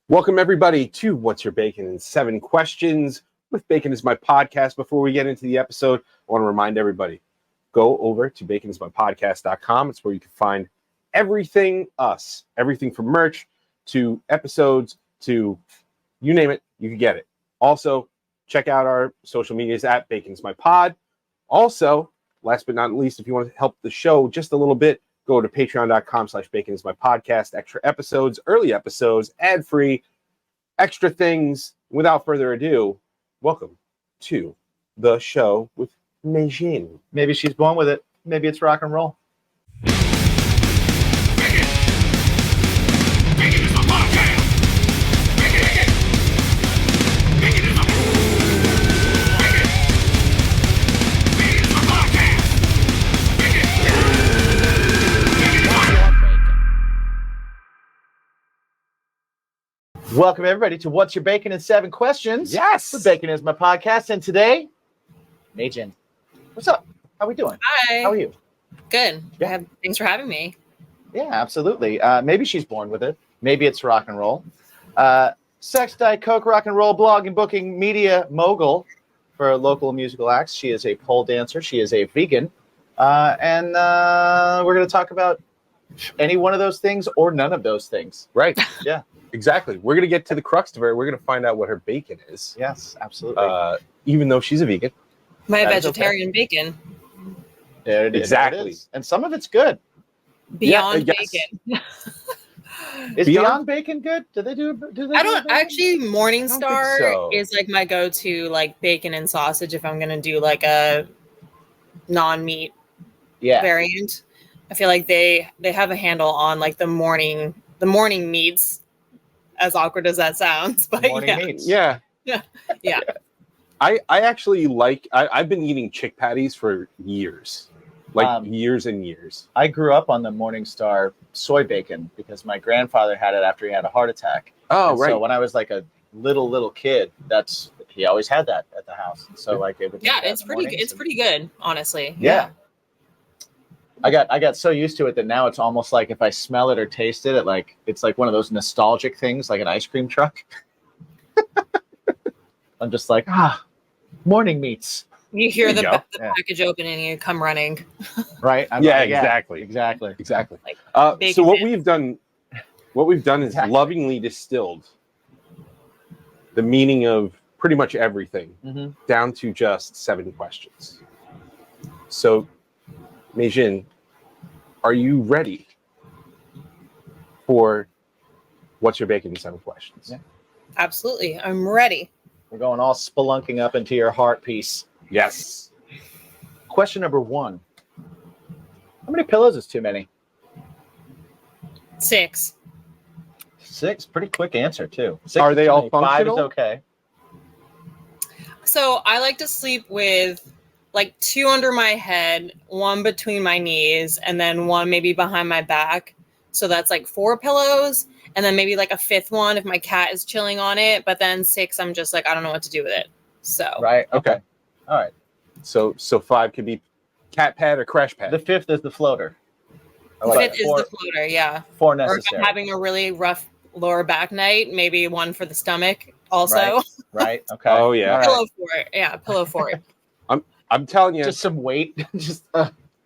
Welcome, everybody, to What's Your Bacon in 7 Questions with Bacon is My Podcast. Before we get into the episode, I want to remind everybody, go over to baconismypodcast.com. It's where you can find everything us, everything from merch to episodes to you name it, you can get it. Also, check out our social medias at baconismypod. Also, last but not least, if you want to help the show just a little bit, go to patreon.com/baconismypodcast. Extra episodes, early episodes, ad-free, extra things. Without further ado, welcome to the show with Meijin. Maybe she's born with it. Maybe it's rock and roll. Welcome, everybody, to What's Your Bacon in 7 Questions. Yes! The Bacon is My Podcast. And today, Meijin. What's up? How we doing? Hi. How are you? Good. Yeah. Thanks for having me. Yeah, absolutely. Maybe she's born with it. Maybe it's rock and roll. Sex, Diet Coke, rock and roll, blog and booking media mogul for local musical acts. She is a pole dancer. She is a vegan. And we're going to talk about any one of those things or none of those things. Right. Yeah. Exactly. We're going to get to the crux of her. We're going to find out what her bacon is. Yes, absolutely. Even though she's a vegan. My That is vegetarian bacon. There it is. Exactly. There it is. And some of it's good. Beyond yes. bacon. Is Beyond- Beyond Bacon good? Do they do I don't bacon? actually Morningstar so. is like my go-to like bacon and sausage if I'm gonna do like a non-meat variant. I feel like they have a handle on like the morning meats, as awkward as that sounds. But Morning meats. Yeah. Yeah. I actually like, I've been eating chick patties for years. Years and years. I grew up on the Morningstar soy bacon because my grandfather had it after he had a heart attack. Oh, And right. So when I was like a little kid, he always had that at the house. So like it would It's pretty good, honestly. Yeah. I got so used to it that now it's almost like if I smell it or taste it, it's like one of those nostalgic things, like an ice cream truck. I'm just like, morning meats. You hear There the you go. package open and you come running. Right? I'm Yeah, like, exactly. Exactly. Like So bacon what bits. we've done is Exactly. lovingly distilled the meaning of pretty much everything Mm-hmm. down to just 7 questions. So, Meijin, are you ready for What's Your Bacon in 7 Questions? Yeah. Absolutely. I'm ready. We're going all spelunking up into your heart piece. Yes. Question number 1. How many pillows is too many? 6. 6. Pretty quick answer, too. 6 Are is they too all many. 5 functional? is okay. So I like to sleep with like 2 under my head, 1 between my knees, and then 1 maybe behind my back. So that's like 4 pillows, and then maybe like a 5th one if my cat is chilling on it. But then 6, I'm just like, I don't know what to do with it. So Right? Okay. All right. So 5 could be cat pad or crash pad. The 5th is the floater. I the like 5th it. is Four- the floater, yeah. 4 Or if necessary. I'm having a really rough lower back night, maybe 1 for the stomach also. Right. Right? Okay. Oh, yeah. All right. Pillow for it. Yeah, pillow for it. I'm telling you, Just some weight. Just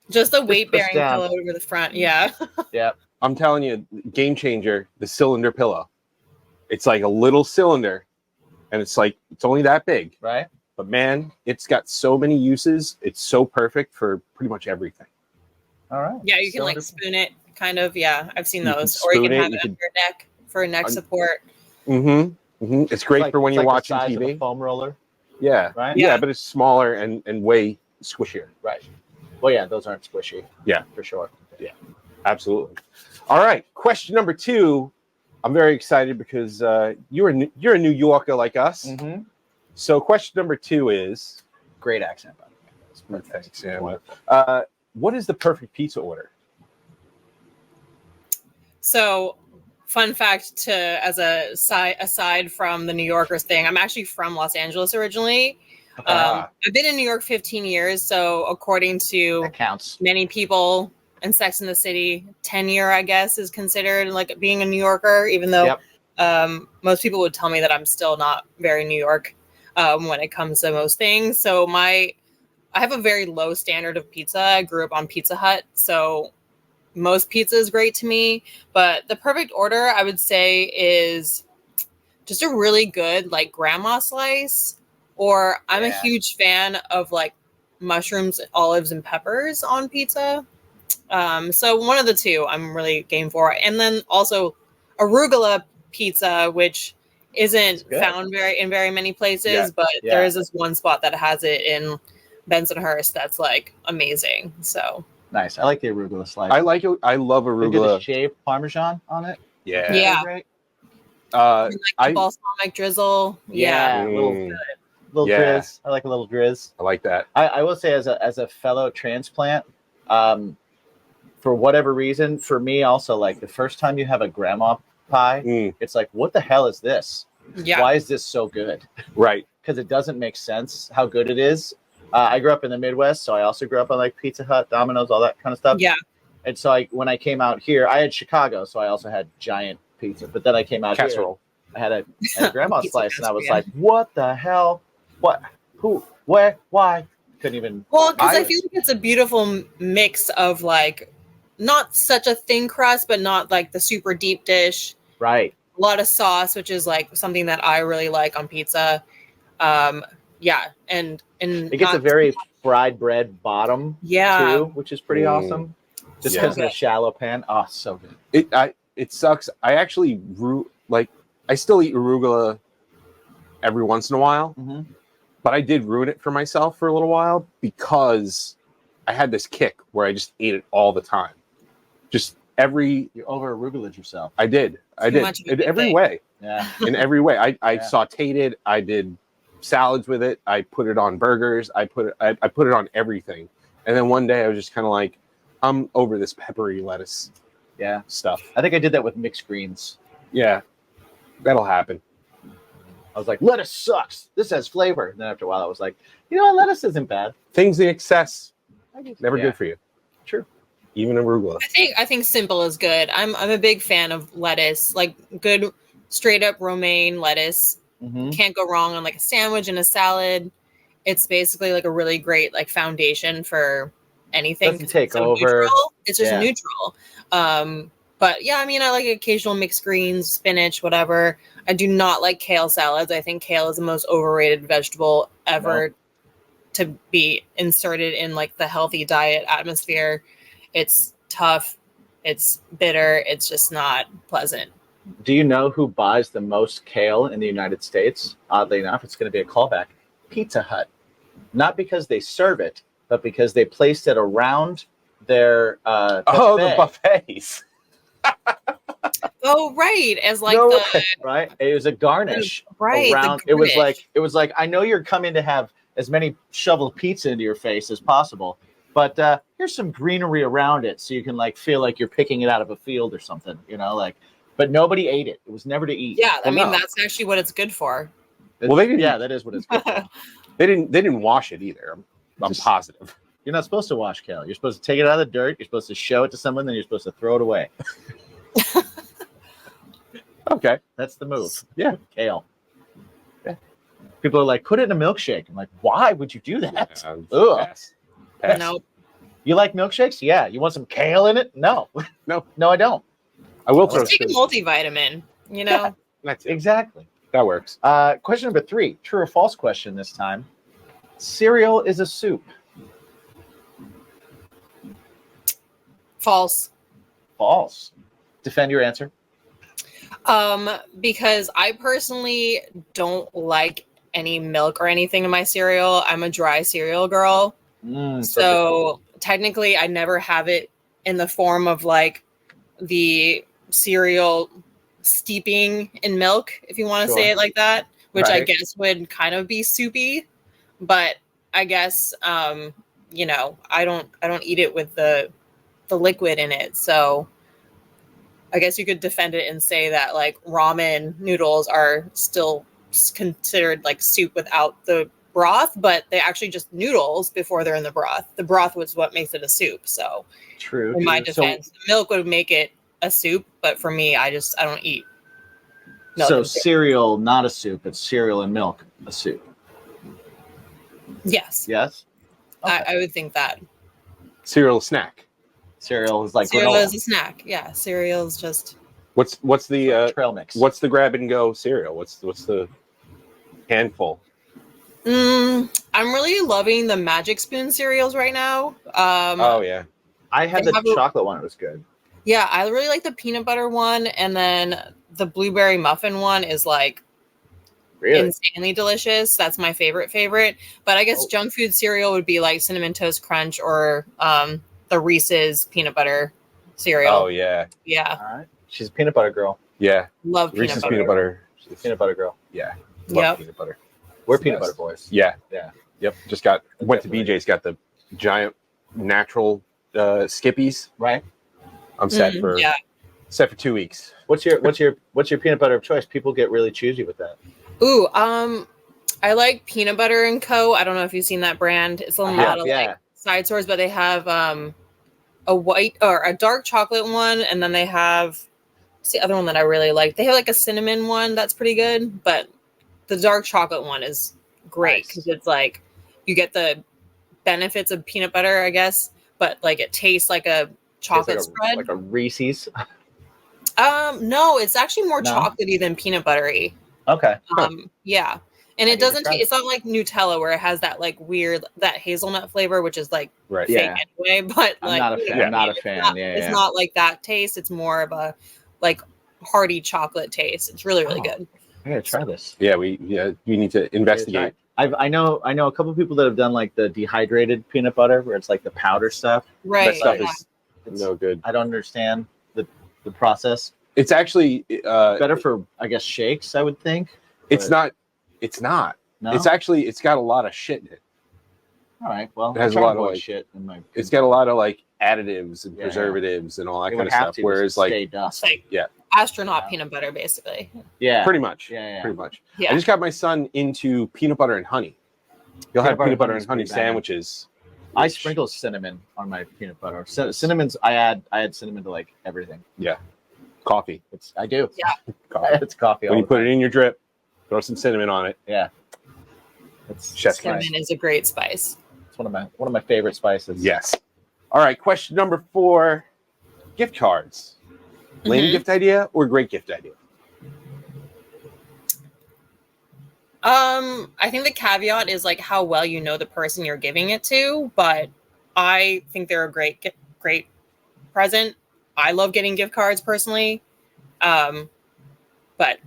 Just a weight-bearing down. pillow over the front. Yeah. yeah. I'm telling you, game changer, the cylinder pillow. It's like a little cylinder, and it's only that big. Right. But man, it's got so many uses. It's so perfect for pretty much everything. All right. Yeah, you can like Cylinder- spoon it, kind of. Yeah, I've seen You can those. Or you spoon can it, have you it can- on your neck for a neck support. It's great like- for when it's you're like watching the size of TV. a foam roller. Yeah. Right? Yeah, Yeah. but it's smaller and way squishier. Right. Well, yeah, those aren't squishy. Yeah. For sure. Absolutely. All right. Question number 2. I'm very excited because you're a New Yorker like us. Mm-hmm. So question number 2 is, Great accent, by the way. thanks, yeah, what is the perfect pizza order? So, fun fact aside from the New Yorkers thing, I'm actually from Los Angeles originally. I've been in New York 15 years, so according to That counts. many people in Sex and the City, tenure, I guess, is considered like being a New Yorker, even though Yep. most people would tell me that I'm still not very New York when it comes to most things. So I have a very low standard of pizza. I grew up on Pizza Hut, so most pizza is great to me. But the perfect order, I would say, is just a really good like grandma slice. Or I'm a huge fan of like mushrooms, olives, and peppers on pizza. So one of the two I'm really game for. And then also arugula pizza, which isn't found in very many places, but there is this one spot that has it in Bensonhurst that's like amazing. So nice. I like the arugula slice. I like it. I love arugula. Get the shaved Parmesan on it. Yeah. Great. Like the balsamic drizzle. Yeah. Little drizz. I like a little drizz. I like that. I will say, as a fellow transplant, for whatever reason, for me also, like the first time you have a grandma pie, it's like, what the hell is this? Yeah. Why is this so good? Right. Because it doesn't make sense how good it is. I grew up in the Midwest, so I also grew up on like Pizza Hut, Domino's, all that kind of stuff. Yeah. And so when I came out here, I had Chicago, so I also had giant pizza. But then I came out casserole. Here, I had a grandma slice, and I was like, what the hell? What? Who? Where? Why? Couldn't even. Well, because I feel like it's a beautiful mix of like not such a thin crust, but not like the super deep dish. Right. A lot of sauce, which is like something that I really like on pizza. Yeah, and it gets a very fried bread bottom. Yeah. Too, which is pretty awesome. Just because of the shallow pan. Oh, so good. It sucks. I actually I still eat arugula every once in a while, but I did ruin it for myself for a little while because I had this kick where I just ate it all the time. Just you over arugulaed yourself. I did. In every way. Yeah. In every way. I sauteed it. I did salads with it. I put it on burgers. I put it on everything. And then one day I was just kind of like, I'm over this peppery lettuce stuff. I think I did that with mixed greens. Yeah. That'll happen. I was like, lettuce sucks. This has flavor. And then after a while I was like, you know what, lettuce isn't bad. Things in excess. Never good for you. True. Even arugula. I think simple is good. I'm a big fan of lettuce, like good straight up romaine lettuce. Can't go wrong on like a sandwich and a salad. It's basically like a really great like foundation for anything. Doesn't take over. Neutral. It's just neutral. But yeah, I mean, I like occasional mixed greens, spinach, whatever. I do not like kale salads. I think kale is the most overrated vegetable ever to be inserted in like the healthy diet atmosphere. It's tough. It's bitter. It's just not pleasant. Do you know who buys the most kale in the United States? Oddly enough, it's going to be a callback. Pizza Hut. Not because they serve it, but because they placed it around their buffet. Oh, the buffets. Oh, right. As like right. It was a garnish. Right. Around. It was like I know you're coming to have as many shoveled pizza into your face as possible, but here's some greenery around it so you can like feel like you're picking it out of a field or something, you know, like. But nobody ate it. It was never to eat. Yeah, I mean that's actually what it's good for. Well, they didn't. Yeah, that is what it's good for. They didn't wash it either. I'm positive. You're not supposed to wash kale. You're supposed to take it out of the dirt. You're supposed to show it to someone, then you're supposed to throw it away. Okay, that's the move. Yeah, kale. Yeah. People are like, put it in a milkshake. I'm like, why would you do that? Ugh. Pass. Nope. You like milkshakes? Yeah. You want some kale in it? No. No, I don't. I will just take a multivitamin. You know. Yeah, that's it. Exactly. That works. Question number 3. True or false question this time. Cereal is a soup. False. False. Defend your answer. Because I personally don't like any milk or anything in my cereal. I'm a dry cereal girl. So technically I never have it in the form of like the cereal steeping in milk, if you want to say it like that, which I guess would kind of be soupy, but I guess, you know, I don't eat it with the liquid in it. So I guess you could defend it and say that like ramen noodles are still considered like soup without the broth, but they actually just noodles before they're in the broth. The broth was what makes it a soup. So in my defense, the milk would make it a soup, but for me, I don't eat milk. So and cereal, not a soup. It's cereal and milk, a soup. yes, Yes. Okay. I would think that. Cereal snack. Cereal is like Cereal granola. is a snack. Yeah, cereal is just. What's the trail mix. what's the grab and go cereal? What's the handful? I'm really loving the Magic Spoon cereals right now. Oh yeah. I had They the have a- chocolate one. It was good. Yeah, I really like the peanut butter one, and then the blueberry muffin one is like Really? insanely delicious. That's my favorite. But I guess Oh. junk food cereal would be like Cinnamon Toast Crunch or the Reese's peanut butter cereal. Oh yeah. Yeah, All right. She's a peanut butter girl. Yeah. love Reese's peanut butter. Peanut butter girl. Yeah. Love Yep. peanut butter. We're It's the peanut best. butter boys. Yeah. Yeah. Yep. Went to Definitely. BJ's, got the giant natural Skippies. Right. I'm set for Yeah. 2 weeks. What's your peanut butter of choice? People get really choosy with that. Ooh, I like Peanut Butter and Co. I don't know if you've seen that brand. It's a lot of yeah. like side stores, but they have a white or a dark chocolate one, and then they have what's the other one that I really like. They have like a cinnamon one that's pretty good, but the dark chocolate one is great because it's like you get the benefits of peanut butter, I guess, but like it tastes like a chocolate It's spread. like a Reese's. No, it's actually more No? chocolatey than peanut buttery. Okay. Yeah. And I it need to doesn't try it's not like Nutella where it has that like weird that hazelnut flavor, which is like Right. fake Yeah. anyway. But I'm like not a fan. you know what I'm not I a mean? It's fan. not- Yeah, It's yeah. not like that taste. It's more of a like hearty chocolate taste. It's really, really Oh. good. I gotta try this. Yeah, we need to investigate. I know a couple people that have done like the dehydrated peanut butter where it's like the powder stuff. Right. That stuff yeah. is it's, No good. I don't understand the process. It's actually Better for I guess shakes, I would think. it's but- not it's not. No. It's got a lot of shit in it. All right. Well, It has I try a to lot of, avoid like- shit in my. It's got a lot of like additives and Yeah, preservatives and all that It kind would of have stuff. to Whereas like stay It's dust. like Yeah. astronaut Yeah. peanut butter, basically. Yeah. pretty much. Yeah. Pretty much. Yeah. I just got my son into peanut butter and honey. He'll have peanut butter and honey honey's pretty bad. sandwiches. I which- sprinkle cinnamon on my peanut butter. Cinnamon's. I add cinnamon to like everything. coffee. I do. Coffee. It's coffee. When you put it in your drip, throw some cinnamon on it. Yeah. It's Chef's nice. Cinnamon is a great spice. It's one of my favorite spices. Yes. All right. Question number 4: gift cards. Lame Mhm. gift idea or great gift idea? I think the caveat is like how well you know the person you're giving it to, but I think they're a great present. I love getting gift cards personally. But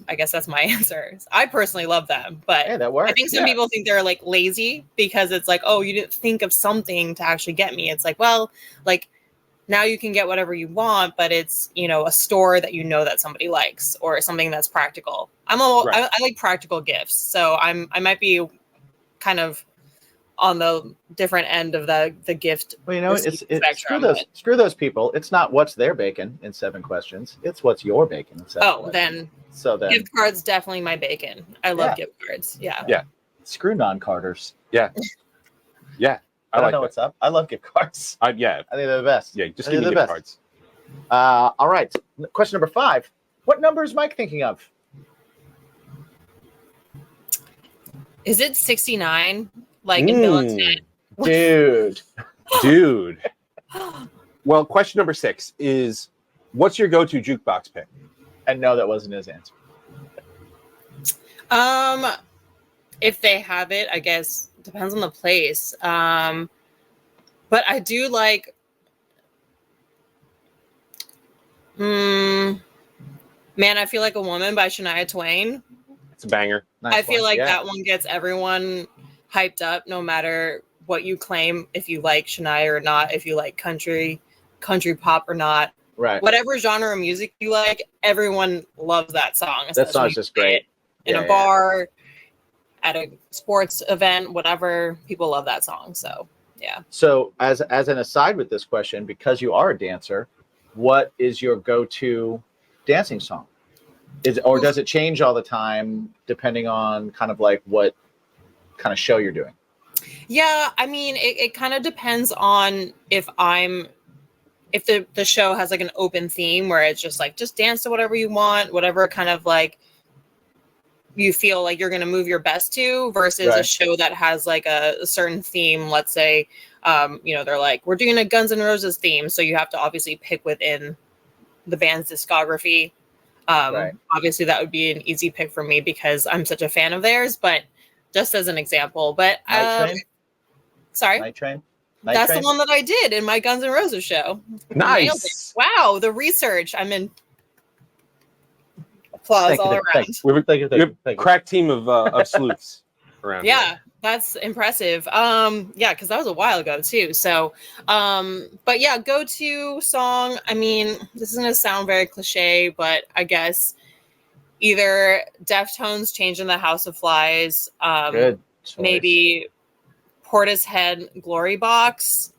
I guess that's my answer. I personally love them, but Hey, that works. I think some people think they're like lazy because it's like, oh, you didn't think of something to actually get me. It's like, well, like now you can get whatever you want, but it's, a store that that somebody likes or something that's practical. Right. I like practical gifts. So I might be kind of on the different end of the gift. Well, it's spectrum, screw those people. It's not what's their bacon in 7 questions. It's what's your bacon in 7 Oh, questions. then gift cards definitely my bacon. I love gift cards. Yeah. Yeah. Screw non-carders. Yeah. I don't like know that. what's up. I love gift cards. Yeah. I think they're the best. Yeah. Just I give think me they're gift the cards. best. All right. Question number 5. What number is Mike thinking of? Is it 69? Like in Bill and Ted? Dude. Well, question number 6 is, what's your go-to jukebox pick? And no, that wasn't his answer. If they have it, I guess depends on the place. But I do like Man, I Feel Like a Woman by Shania Twain. It's a banger. Nice I feel one. like Yeah. that one gets everyone hyped up no matter what you claim, if you like Shania or not, if you like country pop or not. Right. Whatever genre of music you like, everyone loves that song. That especially song's if you just play great. it in Yeah, a yeah. bar, at a sports event, whatever. People love that song. So yeah. So as an aside with this question, because you are a dancer, what is your go-to dancing song? Or does it change all the time depending on kind of like what kind of show you're doing? Yeah, I mean, it kind of depends on if I'm if the show has like an open theme where it's just like, just dance to whatever you want, whatever kind of like you feel like you're going to move your best to, versus a Right. show that has like a certain theme. Let's say, they're like, we're doing a Guns N' Roses theme. So you have to obviously pick within the band's discography. Right. Obviously that would be an easy pick for me because I'm such a fan of theirs, but just as an example, but Night Train? sorry, Night Train? that's the one that I did in my Guns N' Roses show. Nailed it. Nice. Wow, the research. I'm in applause all around. We have a crack team of sleuths around here. Yeah, that's impressive. Because that was a while ago too. So, but yeah, go-to song. I mean, this is gonna sound very cliche, but I guess either Deftones "Changing the House of Flies," Good choice. maybe Portishead "Glory Box,"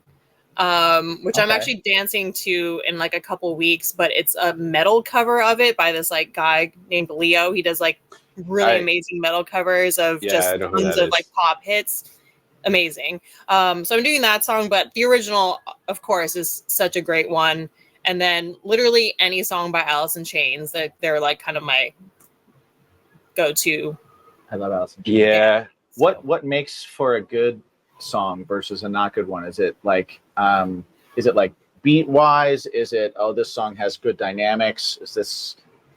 which I'm Okay. actually dancing to in like a couple weeks, but it's a metal cover of it by this like guy named Leo. He does like really amazing metal covers of just tons of like pop hits. Amazing. So I'm doing that song, but the original, of course, is such a great one. And then literally any song by Alice in Chains, that they're like kind of my go-to. I love Alice in Chains. Yeah. What makes for a good song versus a not good one? Is it like beat wise? Is it, oh, this song has good dynamics?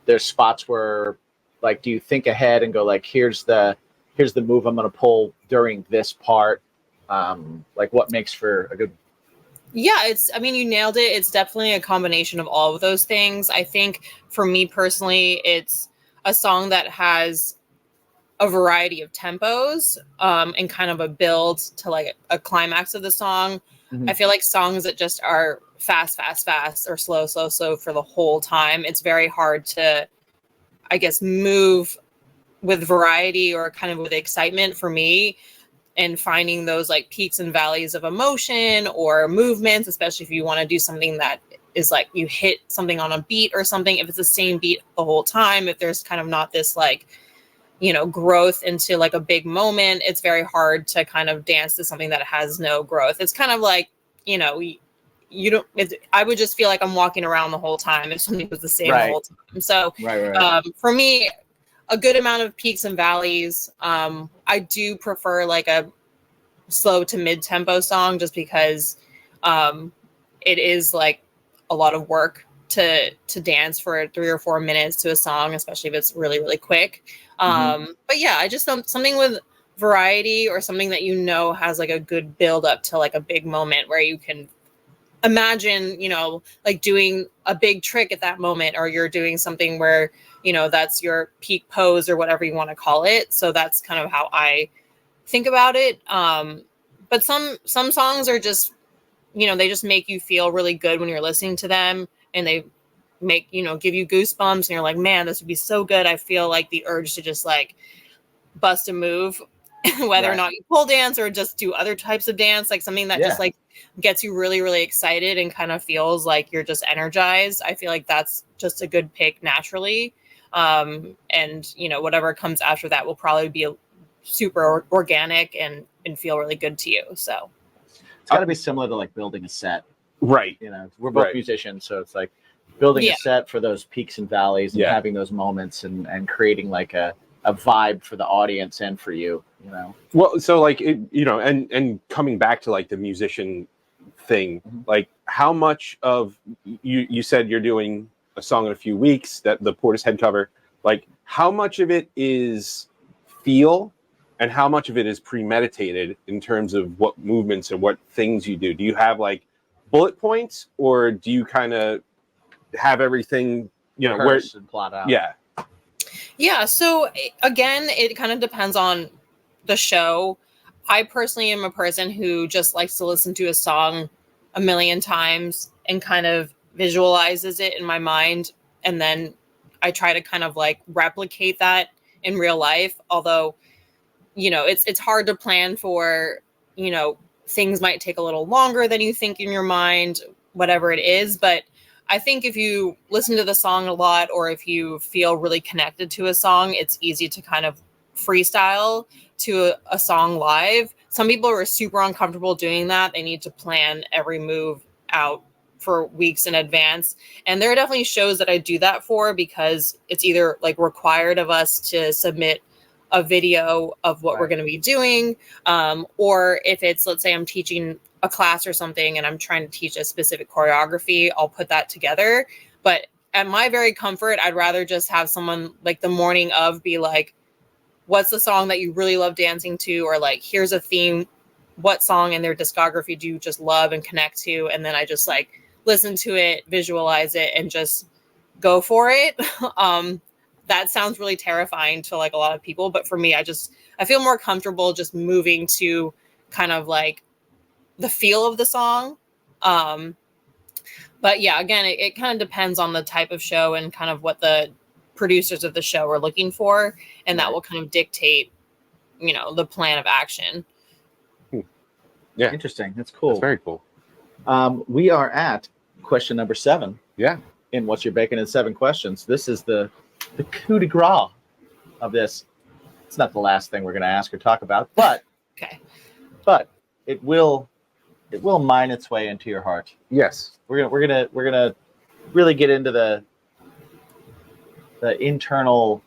There's spots where like, do you think ahead and go like, here's the move I'm going to pull during this part? Like what makes for a good? Yeah, you nailed it. It's definitely a combination of all of those things. I think for me personally, it's a song that has a variety of tempos, and kind of a build to like a climax of the song. Mm-hmm. I feel like songs that just are fast, or slow for the whole time, it's very hard to, I guess, move with variety or kind of with excitement for me, and finding those like peaks and valleys of emotion or movements, especially if you want to do something that is like you hit something on a beat or something. If it's the same beat the whole time, if there's kind of not this like, growth into like a big moment, it's very hard to kind of dance to something that has no growth. It's kind of like, you don't, I would just feel like I'm walking around the whole time if something was the same the whole time. So for me, a good amount of peaks and valleys. I do prefer like a slow to mid tempo song just because it is like a lot of work to dance for 3 or 4 minutes to a song, especially if it's really, really quick. But yeah, I just something with variety or something that has like a good build up to like a big moment where you can imagine, like doing a big trick at that moment, or you're doing something where, that's your peak pose or whatever you want to call it. So that's kind of how I think about it. But some songs are just, they just make you feel really good when you're listening to them, and they make, give you goosebumps, and you're like, man, this would be so good. I feel like the urge to just like bust a move, whether or not you pole dance or just do other types of dance, like something that just like gets you really, really excited and kind of feels like you're just energized. I feel like that's just a good pick naturally. And whatever comes after that will probably be super organic and feel really good to you. So it's got to be similar to like building a set, right? We're both musicians, so it's like building a set for those peaks and valleys and having those moments and creating like a vibe for the audience and for you. Well, so like and coming back to like the musician thing, like how much of you said you're doing a song in a few weeks, that the Portishead cover, like how much of it is feel and how much of it is premeditated in terms of what movements and what things you do? Do you have like bullet points, or do you kind of have everything, where and plot out? Yeah. So again, it kind of depends on the show. I personally am a person who just likes to listen to a song a million times and kind of visualizes it in my mind. And then I try to kind of like replicate that in real life. Although, it's hard to plan for, things might take a little longer than you think in your mind, whatever it is. But I think if you listen to the song a lot, or if you feel really connected to a song, it's easy to kind of freestyle to a song live. Some people are super uncomfortable doing that. They need to plan every move out for weeks in advance. And there are definitely shows that I do that for because it's either like required of us to submit a video of what we're going to be doing. Or if it's, let's say I'm teaching a class or something and I'm trying to teach a specific choreography, I'll put that together. But at my very comfort, I'd rather just have someone like the morning of be like, what's the song that you really love dancing to? Or like, here's a theme. What song in their discography do you just love and connect to? And then I just like listen to it, visualize it, and just go for it. That sounds really terrifying to like a lot of people, but for me, I feel more comfortable just moving to kind of like the feel of the song. But yeah, again, it kind of depends on the type of show and kind of what the producers of the show are looking for, and that will kind of dictate, the plan of action. Yeah. Interesting. That's cool. That's very cool. We are at question number 7. Yeah. In What's Your Bacon in 7 Questions. This is the coup de grace of this. It's not the last thing we're going to ask or talk about, but Okay. But it will mine its way into your heart. Yes. We're gonna really get into the internal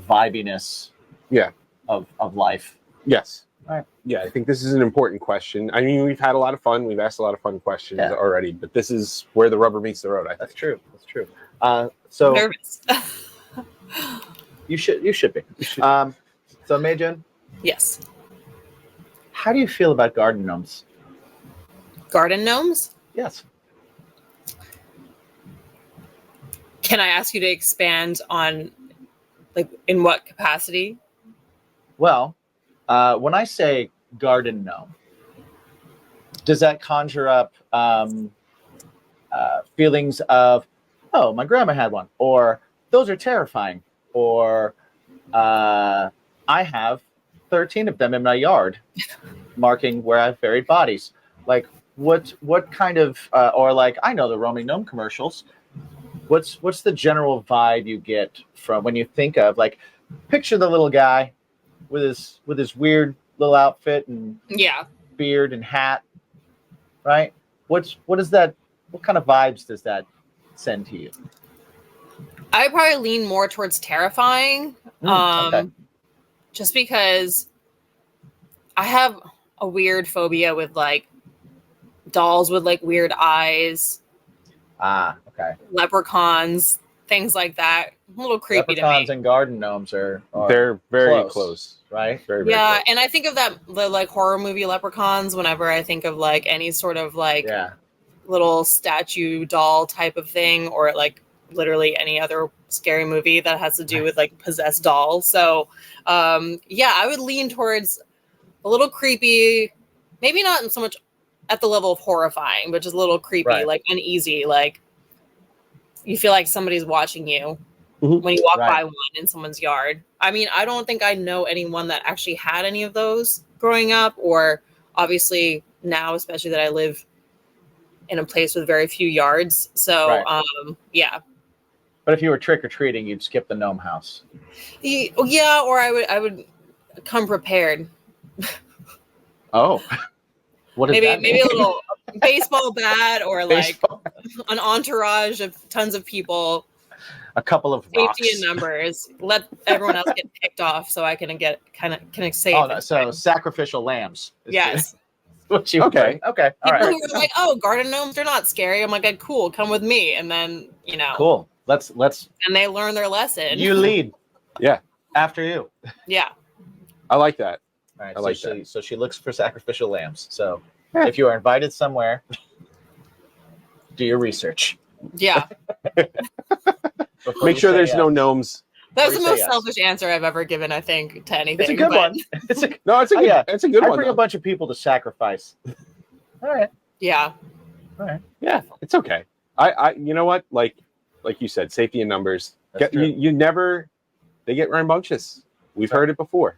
vibiness. Yeah. Of life. Yes. All right. Yeah, I think this is an important question. I mean, we've had a lot of fun. We've asked a lot of fun questions already, but this is where the rubber meets the road. I think. That's true. That's true. So Nervous. you should be. So Meijin, Yes. how do you feel about garden gnomes? Garden gnomes? Yes. Can I ask you to expand on, like, in what capacity? Well, when I say garden gnome, does that conjure up feelings of, oh, my grandma had one, or those are terrifying, or I have 13 of them in my yard, marking where I've buried bodies? Like, what kind of, or like, I know the roaming gnome commercials. What's the general vibe you get from when you think of, like, picture the little guy with his weird little outfit and beard and hat, right? What kind of vibes does that send to you? I probably lean more towards terrifying. Okay. Just because I have a weird phobia with like dolls with like weird eyes. Okay. Leprechauns, things like that. A little creepy to me. Leprechauns and garden gnomes are they're very close, right? Very, very Yeah, close. and I think of the like horror movie Leprechauns whenever I think of like any sort of like little statue doll type of thing, or like literally any other scary movie that has to do with like possessed dolls. So I would lean towards a little creepy, maybe not so much at the level of horrifying, but just a little creepy, like uneasy, like you feel like somebody's watching you when you walk by one in someone's yard. I mean, I don't think I know anyone that actually had any of those growing up, or obviously now, especially that I live in a place with very few yards. So, But if you were trick-or-treating, you'd skip the gnome house. Yeah, or I would come prepared. Oh. What does that mean? Maybe a little baseball bat, or like an entourage of tons of people. A couple of rocks. Safety in numbers. Let everyone else get picked off so I can save. Oh, no, so sacrificial lambs. Yes. What you okay. Okay. All People right. who are like, oh, garden gnomes, they're not scary. I'm like, cool, come with me. And then, Cool. Let's and they learn their lesson. You lead. Yeah. After you. Yeah. I like that. All right. I like that. So she looks for sacrificial lambs. So if you are invited somewhere, do your research. Yeah. Make sure there's no gnomes. That's the most selfish answer I've ever given, I think, to anything. It's a good one. It's a good one. I bring a bunch of people to sacrifice. All right. Yeah. All right. Yeah, it's okay. I you know what? Like you said, safety in numbers. You never. They get rambunctious. We've heard it before.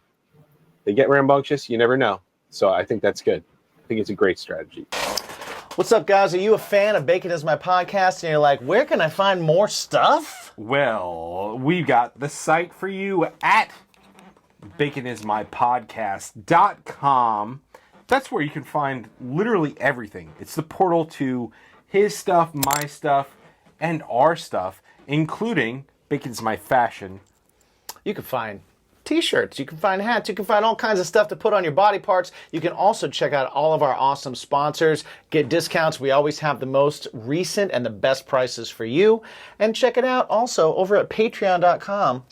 They get rambunctious. You never know. So I think that's good. I think it's a great strategy. What's up, guys? Are you a fan of Bacon Is My Podcast? And you're like, where can I find more stuff? Well, we got the site for you at baconismypodcast.com. That's where you can find literally everything. It's the portal to his stuff, my stuff, and our stuff, including Bacon's My Fashion. You can find t-shirts, you can find hats, you can find all kinds of stuff to put on your body parts. You can also check out all of our awesome sponsors, get discounts. We always have the most recent and the best prices for you. And check it out also over at patreon.com/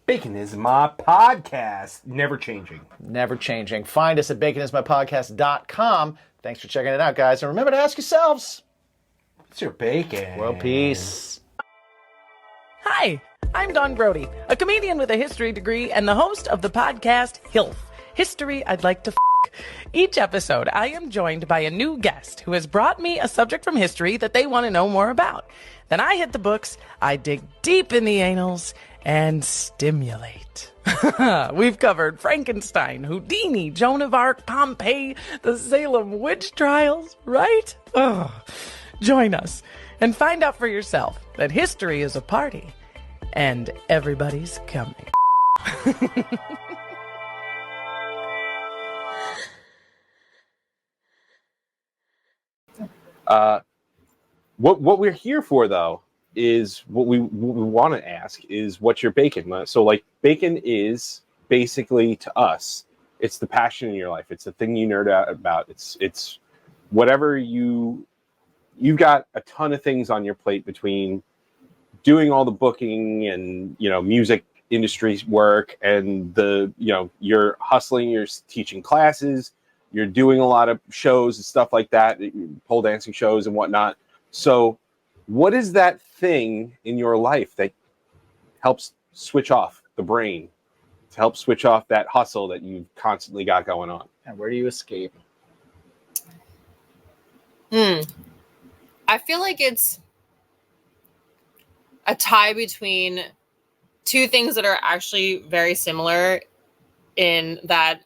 Bacon is My Podcast. Never changing. Never changing. Find us at baconismypodcast.com. Thanks for checking it out, guys. And remember to ask yourselves, what's your bacon? World peace. Hi, I'm Don Brody, a comedian with a history degree and the host of the podcast HILF, History I'd Like to F***. Each episode, I am joined by a new guest who has brought me a subject from history that they want to know more about. Then I hit the books, I dig deep in the annals, and stimulate. We've covered Frankenstein, Houdini, Joan of Arc, Pompeii, the Salem witch trials, right? Ugh. Join us and find out for yourself that history is a party and everybody's coming. What we're here for, though, is what we want to ask is, what's your bacon? So, like, bacon is basically, to us, it's the passion in your life. It's the thing you nerd out about. It's whatever you've got a ton of things on your plate between doing all the booking and, music industry work and you're hustling, you're teaching classes, you're doing a lot of shows and stuff like that, pole dancing shows and whatnot. So what is that thing in your life that helps switch off the brain, to help switch off that hustle that you've constantly got going on? And where do you escape? I feel like it's a tie between two things that are actually very similar in that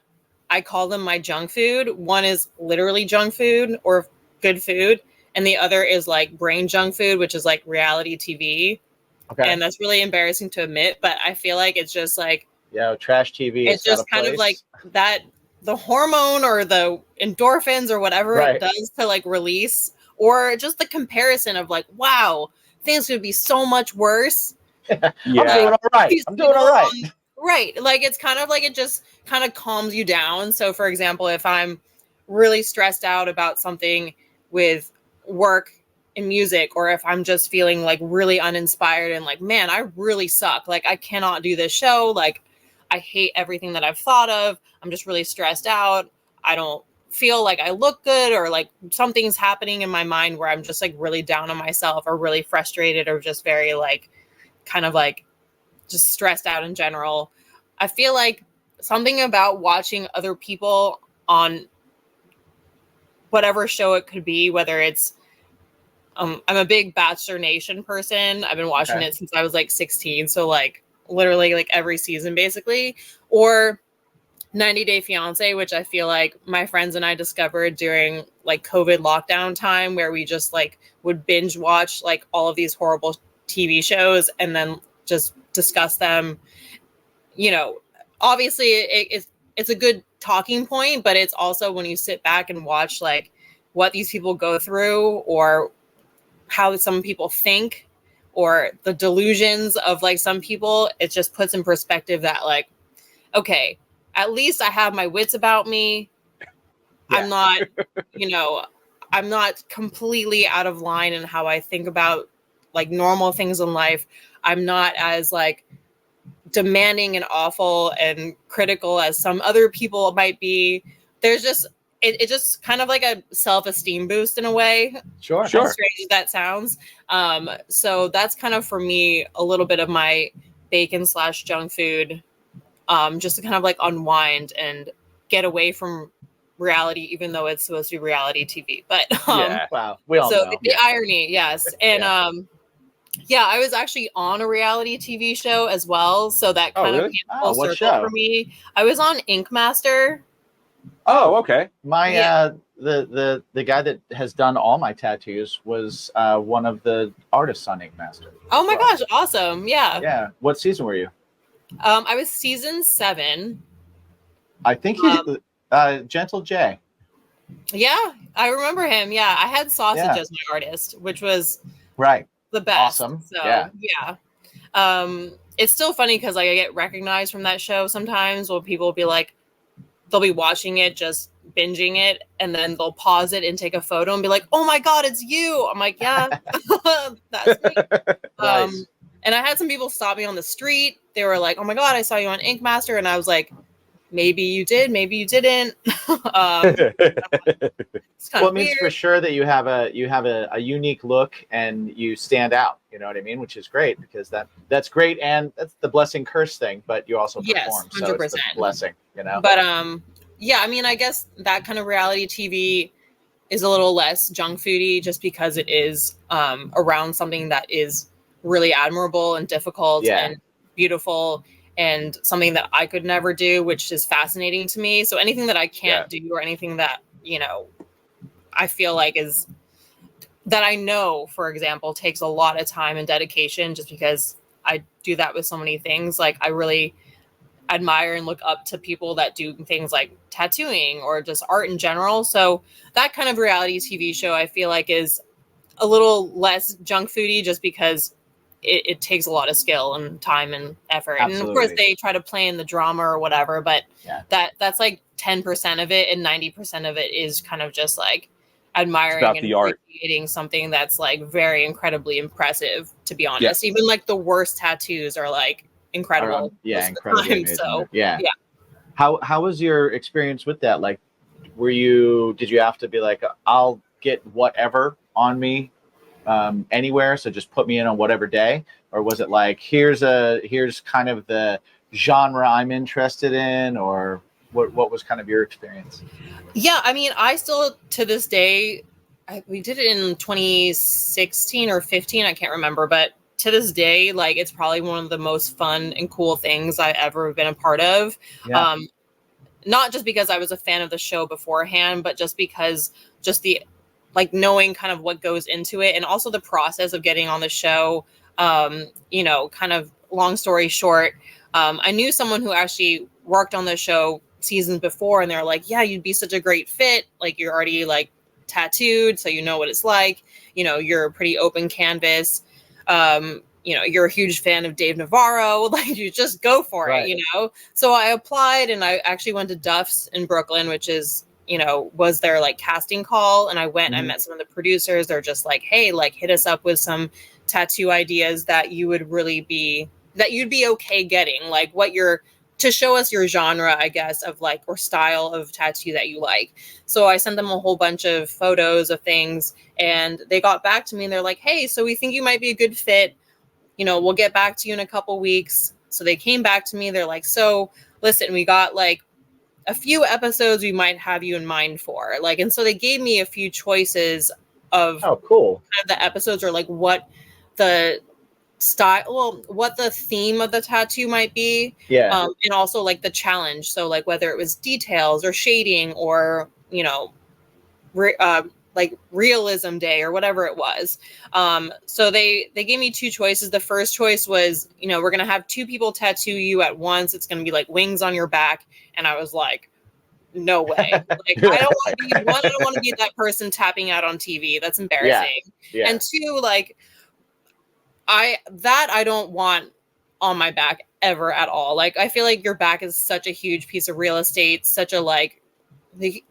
I call them my junk food. One is literally junk food or good food, and the other is like brain junk food, which is like reality TV. Okay. And that's really embarrassing to admit, but I feel like it's just like, trash TV. It's just kind of like that, the hormone or the endorphins or whatever it does to like release, or just the comparison of like, wow, things could be so much worse. I'm doing all right. Right. Like, it's kind of like, it just kind of calms you down. So for example, if I'm really stressed out about something with work in music, or if I'm just feeling like really uninspired and like, man, I really suck. Like, I cannot do this show. Like, I hate everything that I've thought of. I'm just really stressed out. I don't feel like I look good, or like something's happening in my mind where I'm just like really down on myself, or really frustrated, or just very like kind of like just stressed out in general. I feel like something about watching other people on whatever show it could be, whether it's I'm a big Bachelor Nation person. I've been watching it since I was like 16. So like literally like every season basically, or 90 Day Fiance, which I feel like my friends and I discovered during like COVID lockdown time, where we just like would binge watch like all of these horrible TV shows and then just discuss them. Obviously it's a good talking point, but it's also when you sit back and watch like what these people go through, or how some people think, or the delusions of like some people, it just puts in perspective that like, okay, at least I have my wits about me. Yeah. I'm not, I'm not completely out of line in how I think about like normal things in life. I'm not as like demanding and awful and critical as some other people might be. There's just, it just kind of like a self-esteem boost in a way. Sure. As strange as that sounds. So that's kind of for me a little bit of my bacon/junk food. Just to kind of like unwind and get away from reality, even though it's supposed to be reality TV. But wow, we all know. The irony, yes. And I was actually on a reality TV show as well, so that kind of came full circle for me. I was on Ink Master. Oh, okay. My the guy that has done all my tattoos was one of the artists on Ink Master. Oh my gosh, awesome! Yeah. What season were you? I was season 7. I think Gentle J. Yeah, I remember him. Yeah, I had Sausage Yeah. as my artist, which was Right. the best. Awesome. So Yeah. yeah. It's still funny because like I get recognized from that show sometimes when people will be like, they'll be watching it, just binging it, and then they'll pause it and take a photo and be like, "Oh my god, it's you!" I'm like, "Yeah, that's me." Nice. And I had some people stop me on the street. They were like, "Oh my god, I saw you on Ink Master," and I was like, "Maybe you did, maybe you didn't." It's kind Well, of it means weird. for sure that you have a unique look and you stand out. You know what I mean? Which is great because that's great, and that's the blessing curse thing. But you also Yes, perform, so it's the 100%. blessing. You know. But yeah, I mean, I guess that kind of reality TV is a little less junk foody just because it is around something that is really admirable and difficult Yeah. and beautiful and something that I could never do, which is fascinating to me. So anything that I can't do or anything that, you know, I feel like is that I know, for example, takes a lot of time and dedication just because I do that with so many things. Like I really admire and look up to people that do things like tattooing or just art in general. So that kind of reality TV show I feel like is a little less junk foody just because it takes a lot of skill and time and effort. And of course Absolutely. they try to play in the drama or whatever, but Yeah. that's like 10% of it, and 90% of it is kind of just like admiring about and the art. appreciating something that's like very incredibly impressive, to be honest. Even like the worst tattoos are like incredible Yeah, most of the incredibly time. amazing. So Yeah. yeah. How was your experience with that? Like, did you have to be like, I'll get whatever on me anywhere, so just put me in on whatever day, or was it like here's kind of the genre I'm interested in, or what was kind of your experience? Yeah, I mean, I still to this day, we did it in 2016 or 15, I can't remember, but to this day, like it's probably one of the most fun and cool things I've ever been a part of. Yeah. Not just because I was a fan of the show beforehand, but just because just the like knowing kind of what goes into it and also the process of getting on the show. You know, kind of long story short, I knew someone who actually worked on the show seasons before, and they're like, yeah, you'd be such a great fit. Like you're already like tattooed, so you know what it's like. You know, you're a pretty open canvas. You know, you're a huge fan of Dave Navarro. Like you just go for Right. it, you know? So I applied and I actually went to Duff's in Brooklyn, which is, you know, was their like casting call. And I went, I met some of the producers. They're just like, hey, like hit us up with some tattoo ideas that you would really be, that you'd be okay getting, like what you're, to show us your genre, I guess, of like, or style of tattoo that you like. So I sent them a whole bunch of photos of things and they got back to me and they're like, hey, so we think you might be a good fit. You know, we'll get back to you in a couple weeks. So they came back to me. They're like, so listen, we got like a few episodes we might have you in mind for. Like, and so they gave me a few choices of Oh, cool. kind of the episodes or like what the style, well, what the theme of the tattoo might be. Yeah. And also like the challenge. So like whether it was details or shading or, you know, like realism day or whatever it was. So they gave me two choices. The first choice was, you know, we're going to have two people tattoo you at once. It's going to be like wings on your back. And I was like, no way. Like, I don't want to be one. I don't want to be that person tapping out on TV. That's embarrassing. Yeah. And two, like I don't want on my back ever at all. Like, I feel like your back is such a huge piece of real estate, such a like,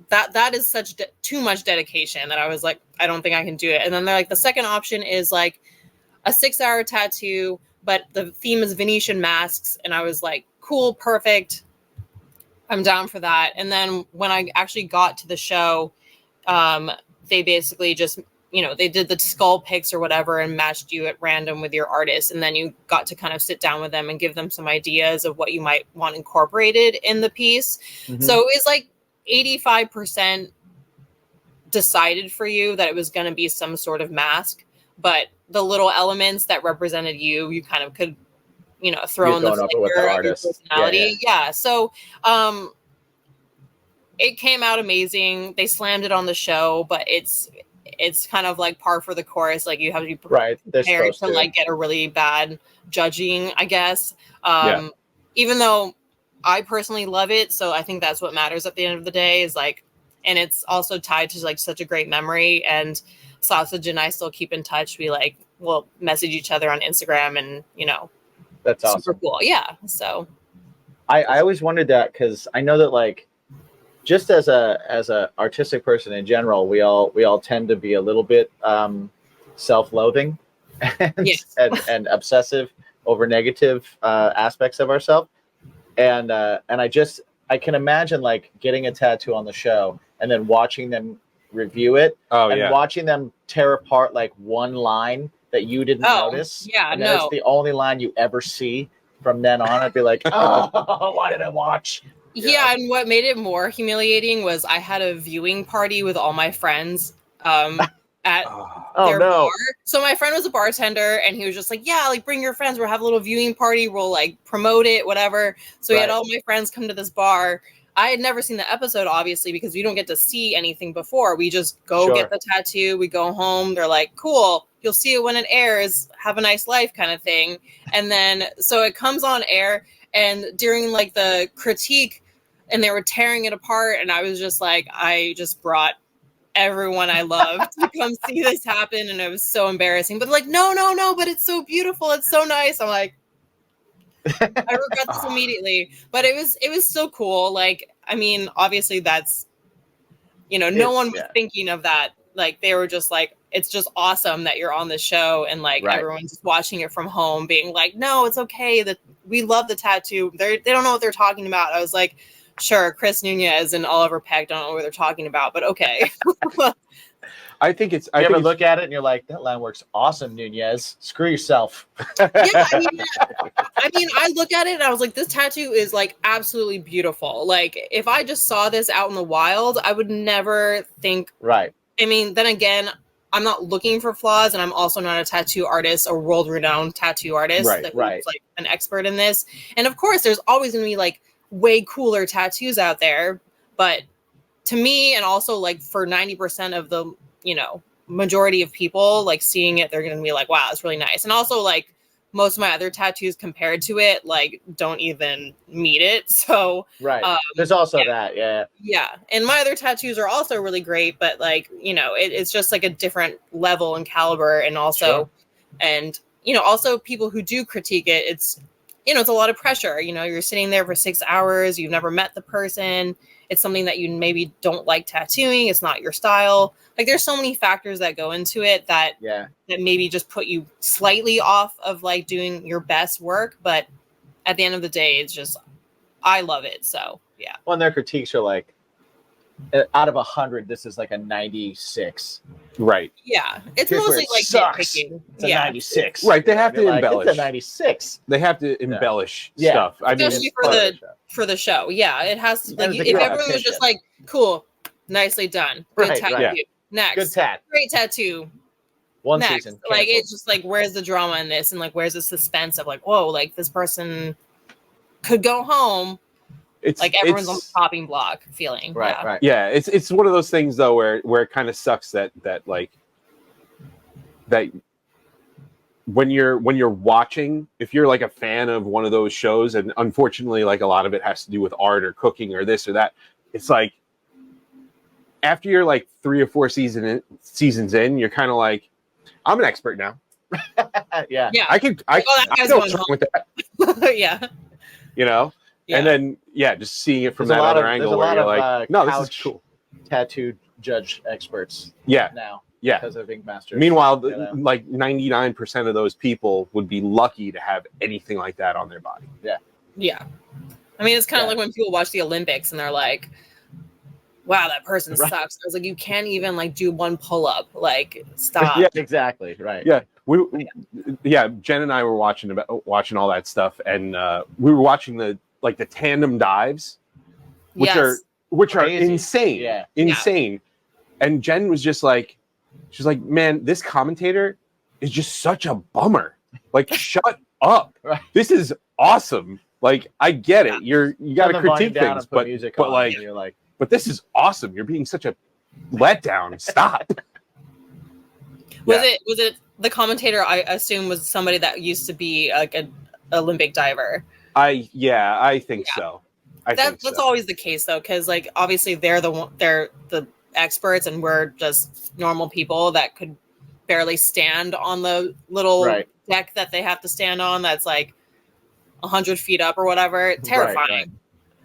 that is such too much dedication that I was like, I don't think I can do it. And then they're like, the second option is like a 6-hour tattoo, but the theme is Venetian masks. And I was like, cool, perfect. I'm down for that. And then when I actually got to the show, they basically just, you know, they did the skull pics or whatever and matched you at random with your artist. And then you got to kind of sit down with them and give them some ideas of what you might want incorporated in the piece. So it was like 85% decided for you that it was going to be some sort of mask, but the little elements that represented you kind of could, you know, throw in the flavor of your personality. Yeah. So, it came out amazing. They slammed it on the show, but it's kind of like par for the course. Like you have to be prepared to like get a really bad judging, I guess. Even though I personally love it. So I think that's what matters at the end of the day is like, and it's also tied to like such a great memory. And Sausage and I still keep in touch. We'll message each other on Instagram, and That's super awesome. cool. Yeah. So I always wondered that, because I know that, like, just as a artistic person in general, we all tend to be a little bit self-loathing and, Yes. and obsessive over negative aspects of ourselves. And I can imagine, like, getting a tattoo on the show and then watching them review it and watching them tear apart like one line that you didn't notice. Yeah, and then it's the only line you ever see from then on. I'd be like, oh, why did I watch? Yeah, and what made it more humiliating was I had a viewing party with all my friends at their bar. So my friend was a bartender, and he was just like, yeah, like, bring your friends. We'll have a little viewing party. We'll like promote it, whatever. So we had all my friends come to this bar. I had never seen the episode, obviously, because we don't get to see anything before. We just go get the tattoo. We go home. They're like, cool. You'll see it when it airs. Have a nice life, kind of thing. And then, so it comes on air, and during like the critique, and they were tearing it apart, and I was just like, I just brought everyone I loved to come see this happen, and it was so embarrassing. But like, no, but it's so beautiful. It's so nice. I'm like, I regret this immediately, but it was so cool. Like, I mean, obviously that's, no one was thinking of that. Like, they were just like, it's just awesome that you're on the show, and like everyone's just watching it from home being like, no, it's okay, that we love the tattoo. They don't know what they're talking about. I was like, sure, Chris Nunez and Oliver Peck don't know what they're talking about, but okay. I think it's. You ever look at it and you're like, that line works awesome, Nunez. Screw yourself. Yeah, I mean, I look at it and I was like, this tattoo is like absolutely beautiful. Like, if I just saw this out in the wild, I would never think. Right. I mean, then again, I'm not looking for flaws, and I'm also not a tattoo artist, a world-renowned tattoo artist. Who's like an expert in this. And of course, there's always going to be like way cooler tattoos out there, but to me, and also like for 90% of the majority of people, like, seeing it, they're gonna be like, wow, it's really nice. And also, like, most of my other tattoos compared to it, like, don't even meet it. So there's also that. And my other tattoos are also really great, but like, it's just like a different level and caliber. And also and also people who do critique it, it's it's a lot of pressure. You're sitting there for 6 hours, you've never met the person, it's something that you maybe don't like tattooing, it's not your style. Like, there's so many factors that go into it that maybe just put you slightly off of like doing your best work. But at the end of the day, it's just, I love it. So yeah. Well, and their critiques are like, out of 100, this is like a 96. Right. Yeah. It's Here's mostly like sucks. nitpicking. It's a 96. Right. They have to embellish. It's a 96. They have to embellish stuff. I mean, especially for the show. Yeah. It has to, like, if everyone was just like, cool, nicely done, good tattoo. Next. Good tat. Great tattoo. One Next. season. Canceled. Like, it's just like, where's the drama in this? And like, where's the suspense of like, whoa, like, this person could go home. It's like everyone's on the chopping block feeling. Right. Yeah, it's one of those things though where it kind of sucks that when you're watching, if you're like a fan of one of those shows, and unfortunately like a lot of it has to do with art or cooking or this or that, it's like after you're like 3 or 4 seasons in, you're kind of like, I'm an expert now. Yeah. I know what's wrong with that. Yeah. Yeah. And then, just seeing it from that other angle where you're like, no, this is cool. Tattoo judge experts. Now. Yeah. Because of Ink Masters. Meanwhile, like 99% of those people would be lucky to have anything like that on their body. Yeah. Yeah. I mean, it's kind of like when people watch the Olympics and they're like, wow, that person sucks. I was like, you can't even like do one pull-up. Like, stop. Yeah, exactly. Right. Yeah. Jen and I were watching all that stuff, and we were watching the tandem dives, which are crazy. insane. Insane. And Jen was just like, she's like, man, this commentator is just such a bummer. Like, shut up. Right. This is awesome. Like, I get it. You got to critique things, but like, you're like, but this is awesome. You're being such a letdown. Stop. Was it the commentator? I assume was somebody that used to be like an Olympic diver. I think so. I think That's so. always the case though, because like obviously they're the experts, and we're just normal people that could barely stand on the little Right. deck that they have to stand on. That's like 100 feet up or whatever. Terrifying. Right.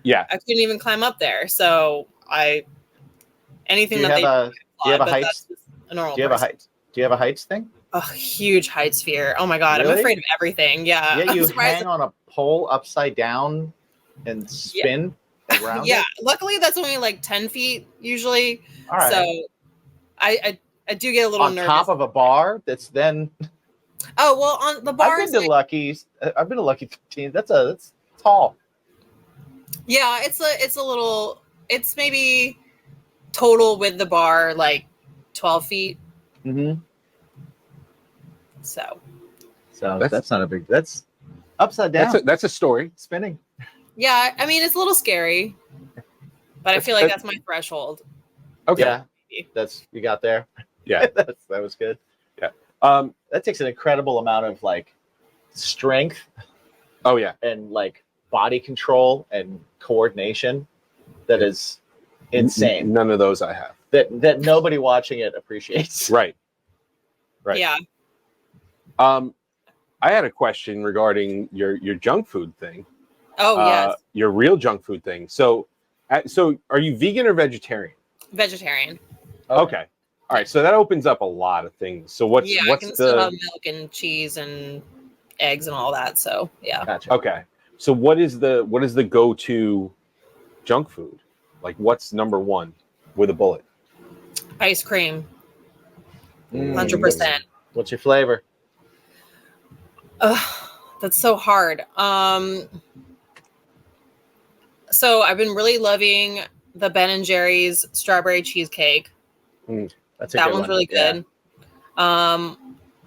Yeah. I couldn't even climb up there. So anything that they do you have a but height? that's just a normal Do you have a person. height? Do you have a heights thing? A huge heights fear. Oh my god, Really? I'm afraid of everything. Yeah. Yeah, I'm you surprised. hang on a pole upside down and spin around Yeah. it. Luckily, that's only like 10 feet usually. All right. So I do get a little On nervous. top of a bar that's then. Oh well, on the I've bars. been to Lucky's. I've been to Lucky 13. That's tall. Yeah, it's a little. It's maybe total with the bar like 12 feet. Mm-hmm. So So that's not a big. That's upside down. That's a story. Spinning. yeah, I mean it's a little scary, but I feel like that's my threshold. Okay. Yeah, you got there. Yeah. that was good. Yeah. That takes an incredible amount of like strength Oh yeah. and like body control and coordination. That is insane. None of those I have. That nobody watching it appreciates. Right. Right. Yeah. I had a question regarding your junk food thing. Oh yes, Your real junk food thing. So are you vegan or vegetarian? vegetarian. Okay. All right. So that opens up a lot of things. So what's I can the still have milk and cheese and eggs and all that. So yeah. Gotcha. okay? So what is the go-to junk food? Like what's number one with a bullet? Ice cream, Mm. 100%. What's your flavor? That's so hard. So I've been really loving the Ben and Jerry's strawberry cheesecake. That's a That good one's one. really Yeah. good.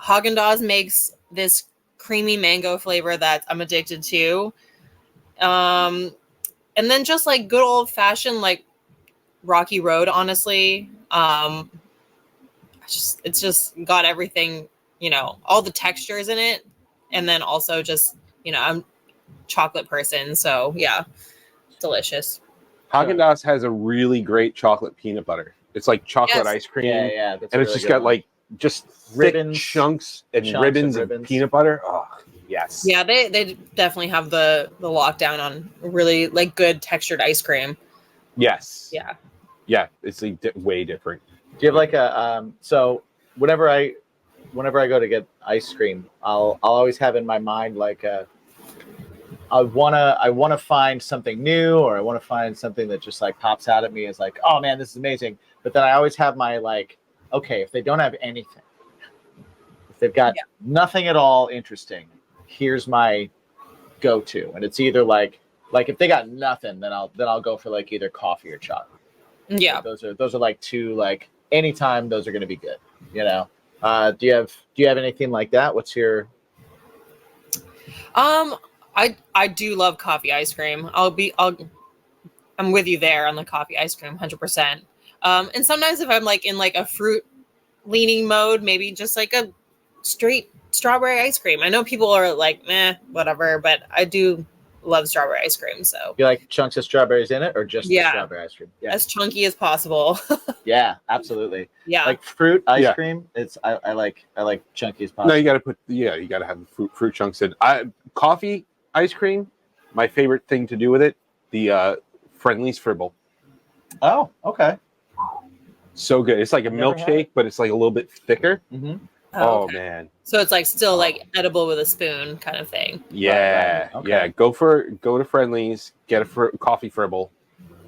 Haagen-Dazs makes this creamy mango flavor that I'm addicted to. And then just like good old fashioned like Rocky Road, honestly. It's just got everything, all the textures in it. And then also just, I'm a chocolate person. So yeah, delicious. Haagen-Dazs has a really great chocolate peanut butter. It's like chocolate Yes. ice cream. Yeah. That's And a it's really just good got one. like just Ribbons. thick chunks and Chunks ribbons and of ribbons. peanut butter. Oh, yes. Yeah, they definitely have the lockdown on really like good textured ice cream. Yes. Yeah. Yeah. It's like way different. Do you have like a so whenever I go to get ice cream, I'll always have in my mind like I wanna find something new, or I want to find something that just like pops out at me as like, oh man, this is amazing. But then I always have my like, okay, if they don't have anything, if they've got nothing at all interesting, here's my go-to. And it's either like if they got nothing, then I'll go for like either coffee or chocolate. Yeah. Like those are like two, like anytime those are going to be good, do you have anything like that? What's your I do love coffee ice cream. I'm with you there on the coffee ice cream 100%. And sometimes if I'm like in like a fruit leaning mode, maybe just like a straight strawberry ice cream. I know people are like, whatever, but I do love strawberry ice cream. So you like chunks of strawberries in it, or just the strawberry ice cream? Yeah, as chunky as possible. yeah, absolutely. Yeah. Like fruit ice cream, I like chunky as possible. No, you got to have the fruit chunks in. Coffee ice cream, my favorite thing to do with it, the Friendly's Fribble. Oh, okay. So good. It's like a Never had milkshake, but it's like a little bit thicker. Mm-hmm. Oh, okay. man. So it's like still like edible with a spoon kind of thing. Yeah. Right. Okay. Yeah. Go to Friendly's, get a coffee Fribble.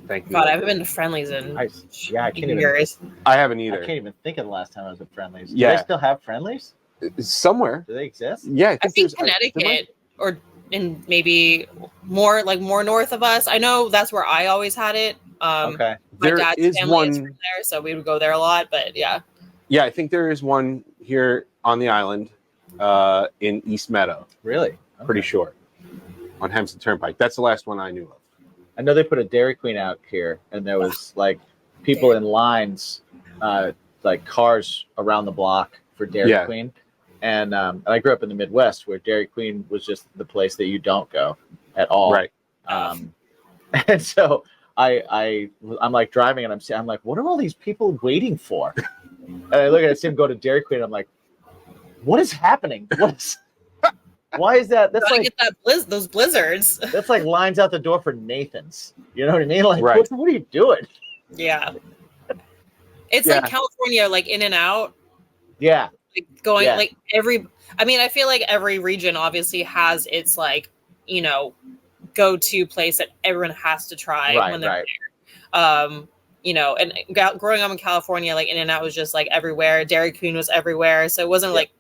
Thank you. God, I haven't been to Friendly's in I can't even. years. I haven't I either. can't even think of the last time I was at Friendly's. Do Yeah. they still have Friendly's? Somewhere. Do they exist? Yeah. I think there might- Connecticut or in maybe more north of us. I know that's where I always had it. Okay. My There dad's is family is one. from there, so we would go there a lot. But yeah, Yeah, I think there is one here on the island in East Meadow. Really? Okay. Pretty sure. On Hempstead Turnpike. That's the last one I knew of. I know they put a Dairy Queen out here, and there was like people in lines, like cars around the block for Dairy Queen. And I grew up in the Midwest, where Dairy Queen was just the place that you don't go at all. Right. And so I'm like driving, and I'm like, what are all these people waiting for? And I look at him go to Dairy Queen, and I'm like, what is happening? Why is that? That's like get those blizzards. That's like lines out the door for Nathan's. You know what I mean? Like, Right. what are you doing? Yeah. It's like California, like In and Out. Yeah. Like going like I feel like every region obviously has its like, go-to place that everyone has to try when they're there. And growing up in California, like In and Out was just like everywhere. Dairy Queen was everywhere. So it wasn't like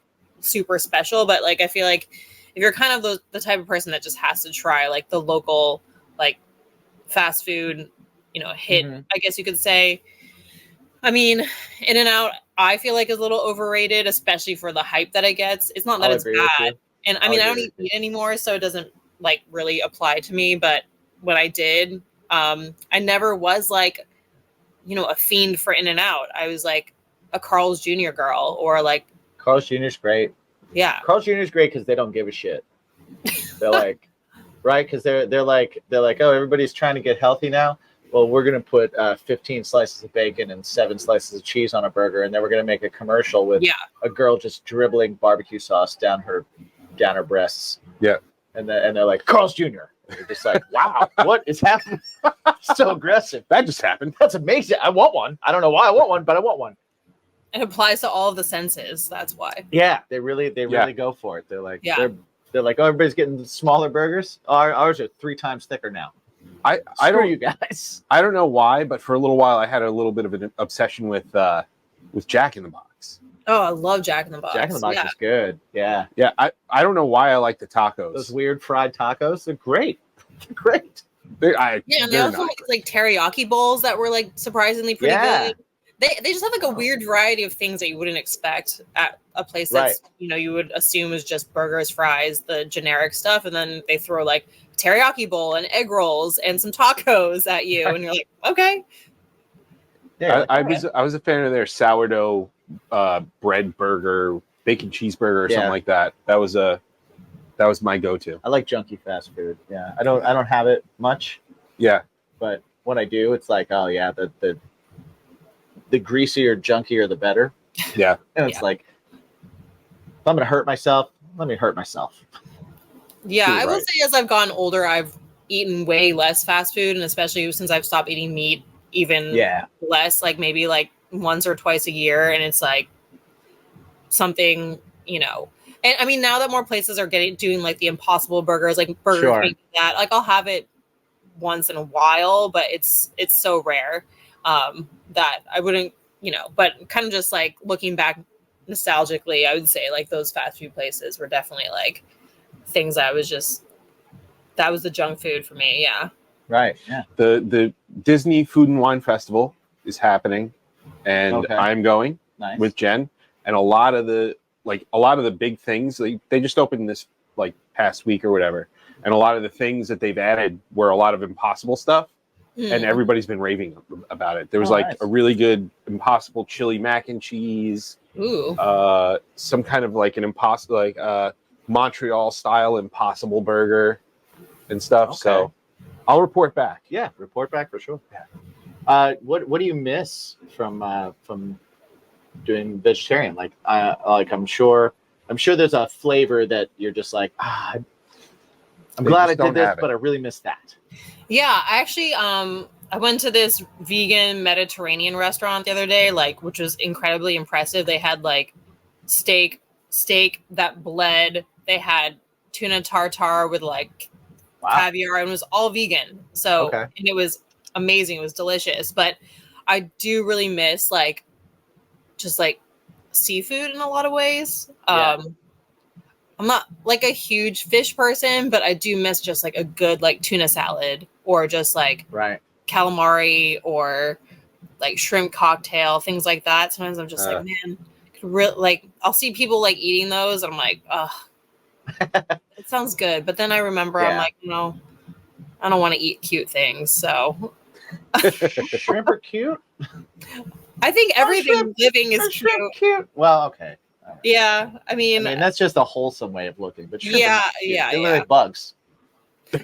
super special, but like I feel like if you're kind of the type of person that just has to try like the local like fast food, hit, I guess you could say. I mean, In and Out, I feel like is a little overrated, especially for the hype that it gets. It's not that it's bad. And I mean, I don't eat meat anymore, so it doesn't like really apply to me. But when I did, I never was like, a fiend for In and Out. I was like a Carl's Jr. girl, or like Carl's Jr. is great. Yeah. Carl's Jr. is great because they don't give a shit. They're like, right? Because they're like, oh, everybody's trying to get healthy now. Well, we're going to put 15 slices of bacon and 7 slices of cheese on a burger, and then we're going to make a commercial with a girl just dribbling barbecue sauce down her breasts. Yeah. And they're like, Carl's Jr. And you're just like, wow, what is happening? So aggressive. That just happened. That's amazing. I want one. I don't know why I want one, but I want one. It applies to all of the senses. That's why. Yeah, they really go for it. They're like, they're like, oh, everybody's getting smaller burgers. Ours are 3 times thicker now. I don't, you guys. I don't know why, but for a little while I had a little bit of an obsession with Jack in the Box. Oh, I love Jack in the Box. Jack in the Box is good. Yeah. Yeah, I don't know why I like the tacos. Those weird fried tacos, they're great. They're great. And they also had like teriyaki bowls that were like surprisingly pretty good. They just have like a weird variety of things that you wouldn't expect at a place that's you would assume is just burgers, fries, the generic stuff, and then they throw like teriyaki bowl and egg rolls and some tacos at you, and you're like, okay. Yeah, I was a fan of their sourdough bread burger, bacon cheeseburger, or something like that. That was my go-to. I like junky fast food. Yeah, I don't have it much. Yeah, but when I do, it's like, oh yeah, the greasier, junkier, the better. Yeah, and it's like, if I'm gonna hurt myself, let me hurt myself. Yeah, I will say as I've gotten older, I've eaten way less fast food, and especially since I've stopped eating meat, even less, like maybe like once or twice a year, and it's like something, And I mean, now that more places are doing like the Impossible burgers, like Burger King, that like I'll have it once in a while, but it's so rare that I wouldn't, But kind of just like looking back nostalgically, I would say like those fast food places were definitely like things that was the junk food for me. Yeah. Right. Yeah. The Disney Food and Wine Festival is happening, and I'm going with Jen, and a lot of the big things they just opened this like past week or whatever, and a lot of the things that they've added were a lot of Impossible stuff, and everybody's been raving about it. There was a really good Impossible chili mac and cheese. Ooh. Some kind of like an Impossible Montreal style Impossible burger and stuff. Okay. So I'll report back. Yeah, report back for sure. Yeah. What do you miss from doing vegetarian? Like I'm sure there's a flavor that you're just like, I'm glad I did this, but I really miss that. Yeah, I actually I went to this vegan Mediterranean restaurant the other day, which was incredibly impressive. They had like steak that bled. They had tuna tartare with like caviar, and it was all vegan. So and it was amazing. It was delicious. But I do really miss just seafood in a lot of ways. I'm not like a huge fish person, but I do miss just like a good tuna salad, or just calamari, or like shrimp cocktail, things like that. Sometimes I'm just like, man, I'll see people eating those, and I'm like, ugh, it sounds good. But then I remember I'm like, I don't want to eat cute things. So shrimp are cute. I think everything living is cute. Well, okay. Right. Yeah, I mean, that's just a wholesome way of looking. But they're literally bugs.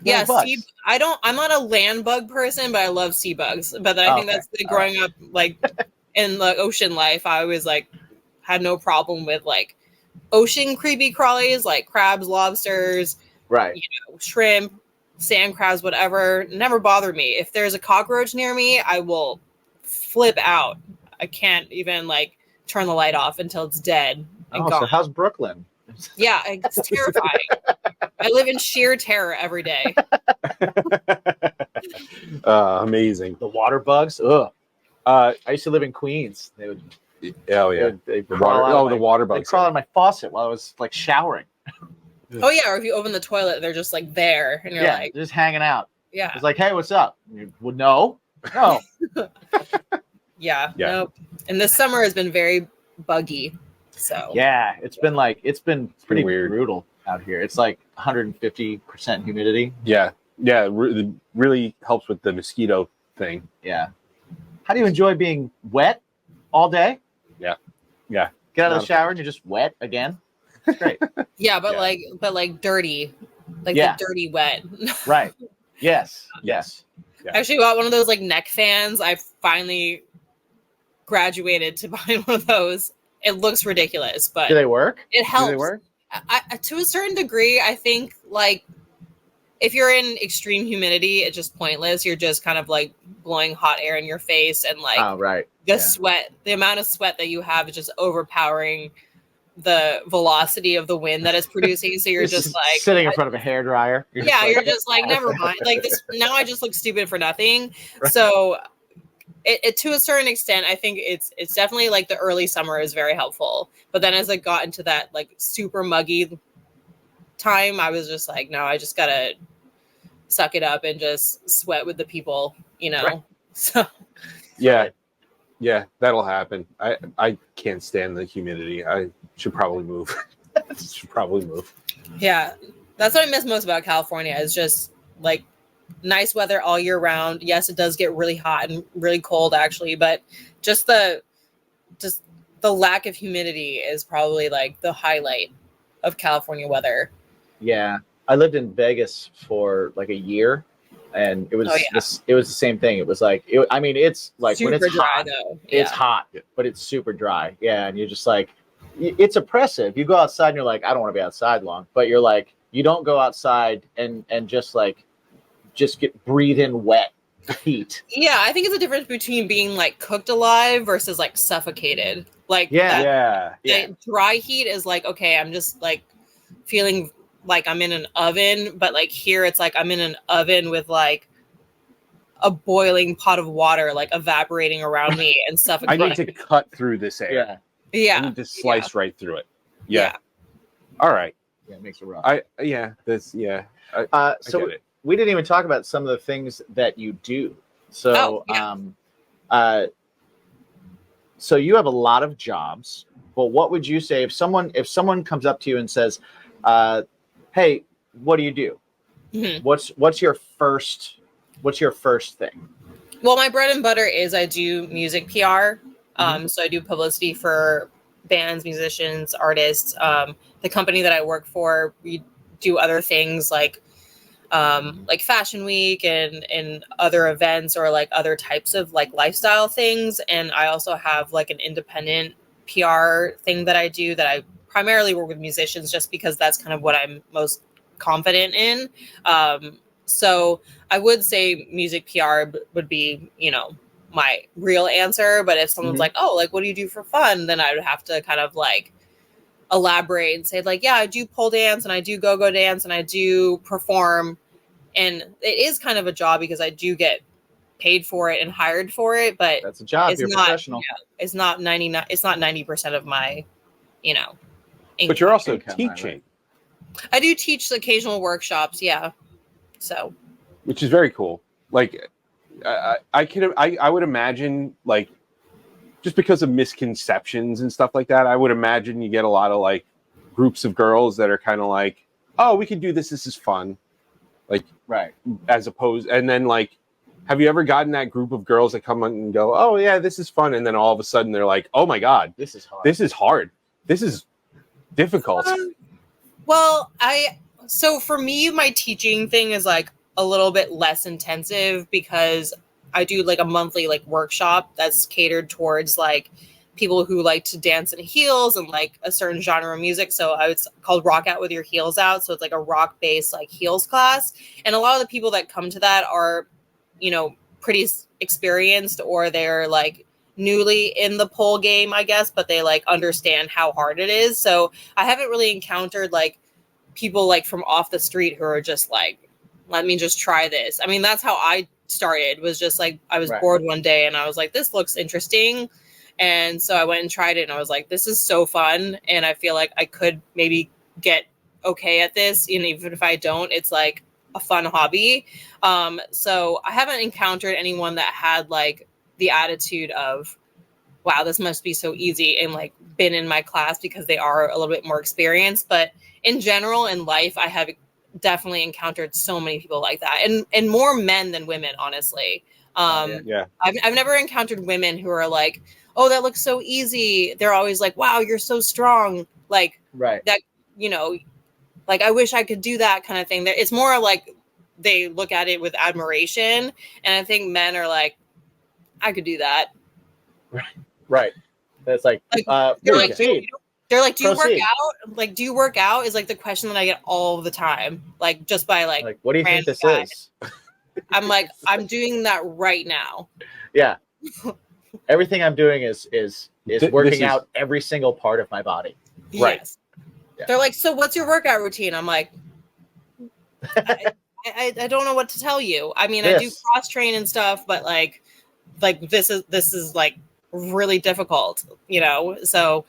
Yeah, bugs. I'm not a land bug person, but I love sea bugs. But I think Okay. that's growing up like in the ocean life. I always like had no problem with like ocean creepy crawlies like crabs, lobsters, Right. shrimp, sand crabs, whatever. Never bother me. If there's a cockroach near me, I will flip out. I can't even like turn the light off until it's dead and Oh, gone. so how's Brooklyn? Yeah, it's terrifying. I live in sheer terror every day. Amazing. The water bugs. Ugh. I used to live in Queens. They would. Oh yeah. They The water. The water They bugs. crawl out of my faucet while I was like showering. Oh yeah, or if you open the toilet, they're just like there, and you're like, just hanging out. yeah, It's like, hey, what's up? Well, no. yeah, Yeah. nope. And this summer has been very buggy. So Yeah, it's been pretty weird. brutal out here. It's like 150% humidity. Yeah. Yeah. Really helps with the mosquito thing. Yeah. How do you enjoy being wet all day? Yeah. Yeah. Get out of the shower and you're just wet again. It's great. yeah, but Yeah. like dirty, like Yeah. the dirty wet. Right. Yes. Yes. Yeah. I actually bought one of those like neck fans. I finally graduated to buy one of those. It looks ridiculous, but Do they work? it helps. Do they work? To a certain degree, I think like if you're in extreme humidity, it's just pointless. You're just kind of like blowing hot air in your face and like Oh, right. the sweat, the amount of sweat that you have is just overpowering the velocity of the wind that it's producing. So you're just like sitting in front of a hairdryer. you're just like, never mind. Like this, now I just look stupid for nothing. Right. So it to a certain extent, I think it's definitely like the early summer is very helpful. But then as I got into that like super muggy time, I was just like, no, I just gotta suck it up and just sweat with the people, Right. So Yeah. Yeah. That'll happen. I can't stand the humidity. I should probably move. yeah, that's what I miss most about California is just like nice weather all year round. Yes, it does get really hot and really cold actually, but just the lack of humidity is probably like the highlight of California weather. Yeah. I lived in Vegas for like a year, and it was it was the same thing. It was like it's like Super when it's dry hot, though. it's hot, but it's super dry. Yeah, and you're just like, it's oppressive. You go outside and you're like, I don't want to be outside long, but you're like, you don't go outside and just breathe in wet heat. Yeah, I think it's a difference between being like cooked alive versus like suffocated. Like Yeah. that dry heat is like, okay, I'm just like feeling like I'm in an oven, but like here it's like I'm in an oven with like a boiling pot of water like evaporating around me and I suffocating. need to cut through this air. Yeah. I Yeah. need to slice right through it. Yeah. Yeah. All right. Yeah, it makes it rough. I So get it. we didn't even talk about some of the things that you do. So, so you have a lot of jobs. But what would you say if someone comes up to you and says, "Hey, what do you do? Mhm. What's your first thing?" Well, my bread and butter is I do music PR. So I do publicity for bands, musicians, artists. The company that I work for, we do other things like Fashion Week and other events or like other types of like lifestyle things. And I also have like an independent PR thing that I do that I primarily work with musicians just because that's kind of what I'm most confident in. So I would say music PR would be, my real answer. But if someone's like, oh, like, what do you do for fun? Then I would have to kind of like elaborate and say like, yeah, I do pole dance and I do go-go dance and I do perform. And it is kind of a job because I do get paid for it and hired for it, but That's a job. it's You're a not, professional. it's not 99. It's not 90% of my, income. But you're also Income, teaching, I do teach occasional workshops. Yeah. So, which is very cool. Like, I would imagine, like, just because of misconceptions and stuff like that, I would imagine you get a lot of like groups of girls that are kind of like, oh, we can do this. This is fun. Like, Right. as opposed, and then like, have you ever gotten that group of girls that come and go, oh yeah, this is fun, and then all of a sudden they're like, oh my god, This is hard. this is hard, this is difficult. well, So for me, my teaching thing is like a little bit less intensive because I do like a monthly like workshop that's catered towards like people who like to dance in heels and like a certain genre of music. So it's called Rock Out with Your Heels Out. So it's like a rock based like heels class. And a lot of the people that come to that are, you know, pretty experienced, or they're like newly in the pole game, I guess, but they like understand how hard it is. So I haven't really encountered like people like from off the street who are just like, let me just try this. I mean, that's how I started, was just like, I was bored one day and I was like, this looks interesting. And so I went and tried it and I was like, this is so fun. And I feel like I could maybe get okay at this. And even if I don't, it's like a fun hobby. So I haven't encountered anyone that had like the attitude of, wow, this must be so easy, and like been in my class because they are a little bit more experienced. But in general, in life, I have definitely encountered so many people like that, and more men than women, honestly. Yeah. I've never encountered women who are like, oh, that looks so easy. They're always like, wow, you're so strong. Like that, you know, like I wish I could do that kind of thing. It's more like they look at it with admiration. And I think men are like, I could do that. Right. That's like, they're like, do you work out? Like, do you work out is like the question that I get all the time. Like, just by like what do you think this is? I'm like, I'm doing that right now. Yeah. Everything I'm doing is working out every single part of my body. Yes. Right. Yeah. They're like, so what's your workout routine? I'm like, I don't know what to tell you. I mean, I do cross train and stuff, but like this is like really difficult, you know? So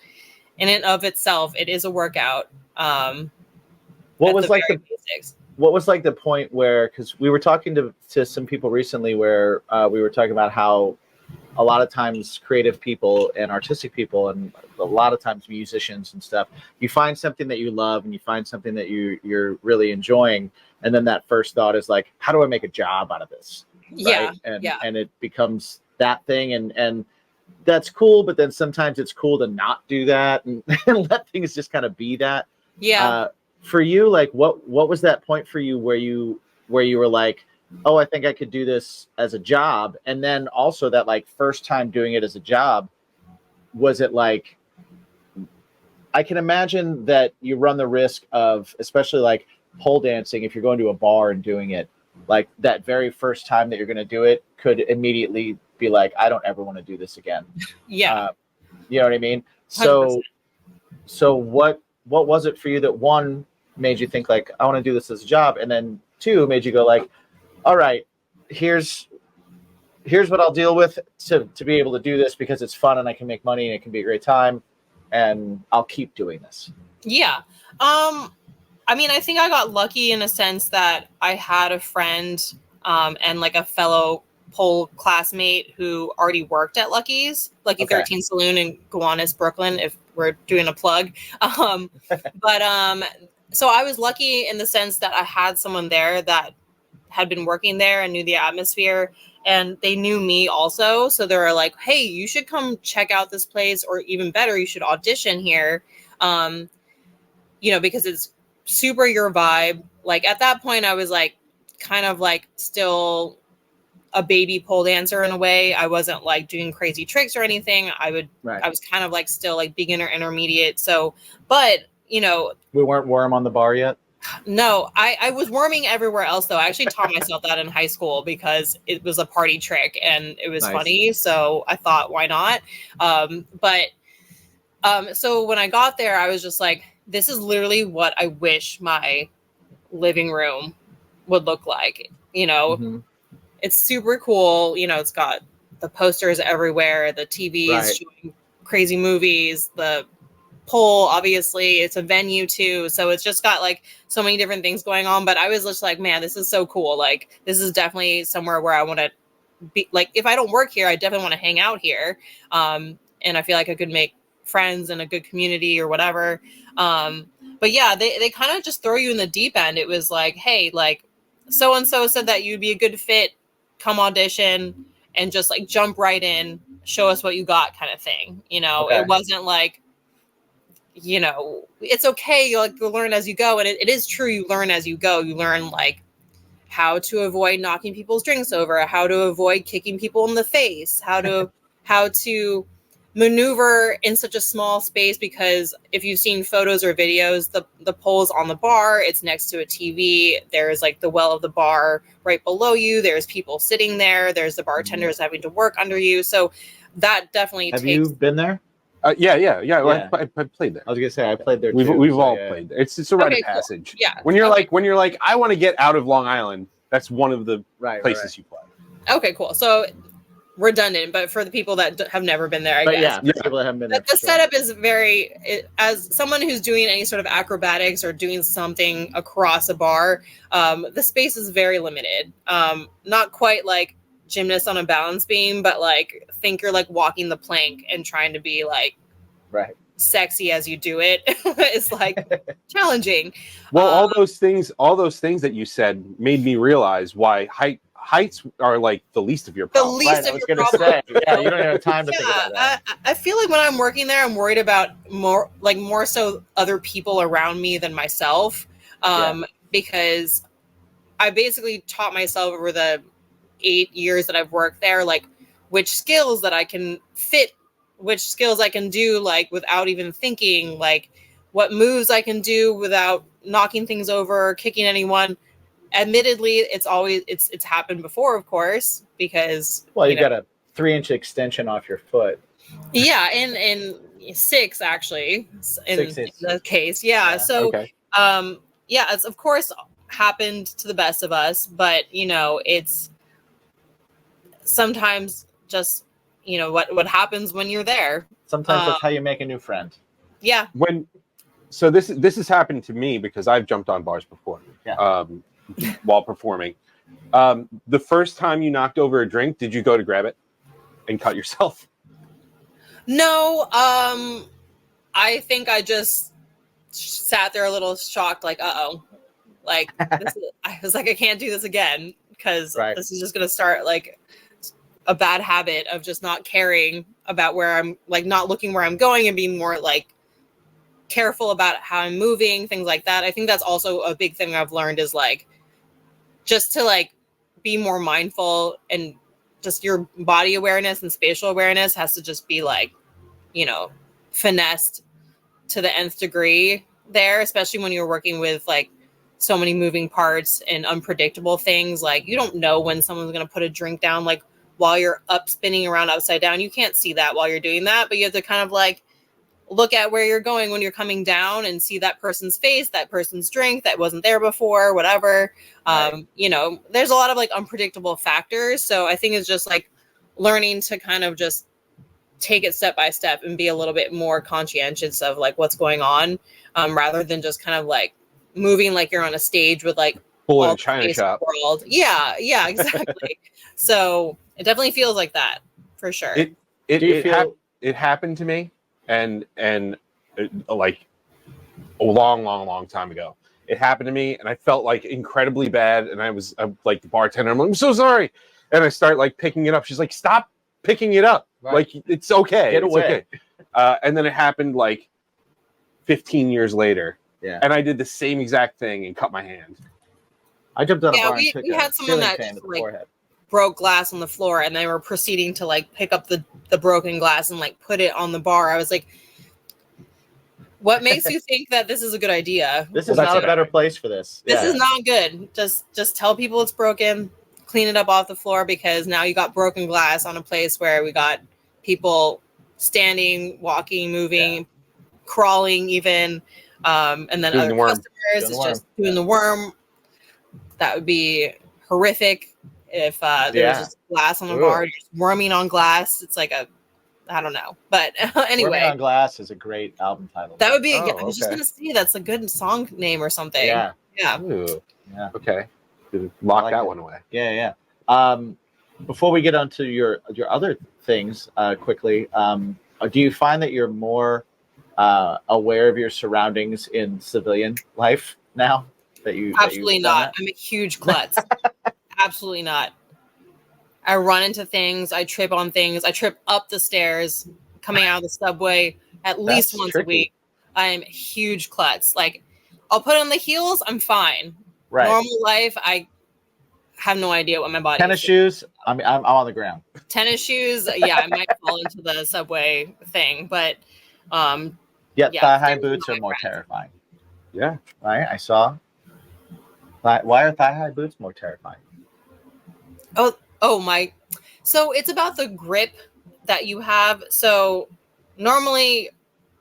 in and of itself, it is a workout. What was like the basics? What was like the point where, because we were talking to some people recently where we were talking about how a lot of times creative people and artistic people, and a lot of times musicians and stuff, you find something that you love and you find something that you're really enjoying, and then that first thought is like, how do I make a job out of this? Right? And it becomes that thing, and that's cool, but then sometimes it's cool to not do that and let things just kind of be that. For you, like what was that point for you where you were like, oh, I think I could do this as a job? And then also that like first time doing it as a job, was it like, I can imagine that you run the risk of, especially like pole dancing, if you're going to a bar and doing it, like that very first time that you're going to do it could immediately be like, I don't ever want to do this again. Yeah. You know what I mean? 100%. So what was it for you that, one, made you think like, I want to do this as a job, and then two, made you go like, all right, here's what I'll deal with to be able to do this because it's fun and I can make money and it can be a great time and I'll keep doing this? Yeah. I mean, I think I got lucky in a sense that I had a friend and like a fellow pole classmate who already worked at Lucky 13 Saloon in Gowanus, Brooklyn, if we're doing a plug. So I was lucky in the sense that I had someone there that had been working there and knew the atmosphere, and they knew me also. So they were like, hey, you should come check out this place, or even better, you should audition here. You know, because it's super your vibe. Like at that point I was like, kind of like still a baby pole dancer in a way. I wasn't like doing crazy tricks or anything. I was kind of like still like beginner intermediate. So, but you know, we weren't worm on the bar yet. No, I was worming everywhere else though. I actually taught myself that in high school because it was a party trick and it was funny. So I thought, why not? So when I got there, I was just like, this is literally what I wish my living room would look like. You know, It's super cool. You know, it's got the posters everywhere, the TVs showing crazy movies, the pole, obviously it's a venue too. So it's just got like so many different things going on. But I was just like, man, this is so cool. Like, this is definitely somewhere where I want to be. Like, if I don't work here, I definitely want to hang out here. And I feel like I could make friends in a good community or whatever. But yeah, they kind of just throw you in the deep end. It was like, hey, like so-and-so said that you'd be a good fit, come audition and just like jump right in, show us what you got kind of thing. You know, It wasn't like, it's okay. You'll learn as you go. And it is true. You learn as you go. You learn like how to avoid knocking people's drinks over, how to avoid kicking people in the face, how to maneuver in such a small space, because if you've seen photos or videos, the pole's on the bar, it's next to a TV, there's like the well of the bar right below you, there's people sitting there, there's the bartenders having to work under you. So that definitely Have you been there? Yeah. Well, I played there. I was gonna say I played there. We've all played there. It's a rite of passage. Cool. Yeah. When you're like I want to get out of Long Island, that's one of the places you play. Okay, cool. So redundant, but for the people that have never been there, I guess. Yeah, people that haven't been there. The setup is as someone who's doing any sort of acrobatics or doing something across a bar, the space is very limited. Not quite like gymnasts on a balance beam, but like think you're like walking the plank and trying to be like sexy as you do it. It's like challenging. Well, all those things that you said made me realize why heights are like the least of your problems. The least of your problems. You don't even have time to think about that. I feel like when I'm working there, I'm worried about more so other people around me than myself, because I basically taught myself over the 8 years that I've worked there, like which skills that I can fit, which skills I can do, like without even thinking, like what moves I can do without knocking things over or kicking anyone. Admittedly, it's happened before, of course, because you got a 3-inch extension off your foot. Yeah, and 6 actually in the case. Yeah. So it's of course happened to the best of us, but it's sometimes just what happens when you're there. Sometimes that's how you make a new friend. Yeah. So this has happened to me because I've jumped on bars before. Yeah. While performing. The first time you knocked over a drink, did you go to grab it and cut yourself? No. I think I just sat there a little shocked, like, uh-oh. Like, I was like, I can't do this again, because this is just going to start like a bad habit of just not caring about where I'm, like not looking where I'm going and being more like careful about how I'm moving, things like that. I think that's also a big thing I've learned is like, just to like be more mindful, and just your body awareness and spatial awareness has to just be like, finessed to the nth degree there, especially when you're working with like so many moving parts and unpredictable things. Like you don't know when someone's going to put a drink down, like while you're up spinning around upside down. You can't see that while you're doing that, but you have to kind of like look at where you're going when you're coming down and see that person's face, that person's drink that wasn't there before, whatever. There's a lot of like unpredictable factors. So I think it's just like learning to kind of just take it step by step and be a little bit more conscientious of like what's going on, rather than just kind of like moving like you're on a stage with like full in a China shop world. Yeah, exactly. So it definitely feels like that for sure. It happened to me. And like a long time ago, it happened to me, and I felt like incredibly bad. And I'm like the bartender, I'm so sorry, and I start like picking it up. She's like, "Stop picking it up! Like it's okay, Get away." Okay. And then it happened like 15 years later, and I did the same exact thing and cut my hand. I jumped on a bar. We had someone that just, like, broke glass on the floor, and they were proceeding to like pick up the broken glass and like put it on the bar. I was like, what makes you think that this is a good idea? This is not a better place for this. This is not good. Just tell people it's broken, clean it up off the floor, because now you got broken glass on a place where we got people standing, walking, moving, crawling even, and then other customers is just doing the worm. That would be horrific. If there was just glass on the bar, just worming on glass, it's like I don't know. But anyway. Worming on Glass is a great album title. That would be, I was just going to say, that's a good song name or something. Yeah. Ooh. Yeah. Okay. Lock that one away. Yeah. Before we get on to your other things quickly, do you find that you're more aware of your surroundings in civilian life now? Absolutely not. I'm a huge klutz. Absolutely not. I run into things. I trip on things. I trip up the stairs coming out of the subway at least once a week. I'm huge klutz. Like, I'll put on the heels, I'm fine. Right. Normal life, I have no idea what my body Tennis is. shoes, I'm on the ground. Tennis shoes, yeah, I might fall into the subway thing, but Yet yeah, thigh-high they're boots my are more friends. terrifying. Yeah. Right? I saw. Why are thigh-high boots more terrifying? Oh my. So it's about the grip that you have. So normally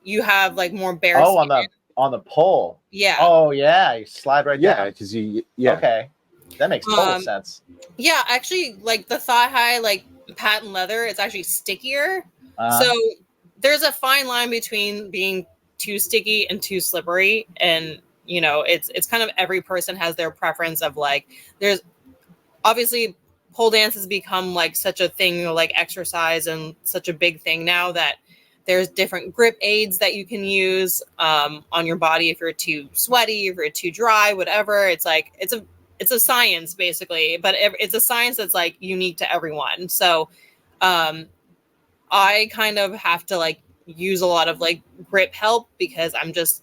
you have like more bare Oh, skin. on the pole. Yeah. Oh yeah, you slide right Yeah, down. because yeah. Okay, that makes total Um, sense. Yeah, actually, like the thigh high, like patent leather, it's actually stickier. Uh, So there's a fine line between being too sticky and too slippery, and you know, it's kind of every person has their preference of like. There's obviously pole dance has become like such a thing, like exercise, and such a big thing now that there's different grip aids that you can use on your body if you're too sweaty, if you're too dry, whatever. It's like it's a science basically, but it's a science that's like unique to everyone. So I kind of have to like use a lot of like grip help because I'm just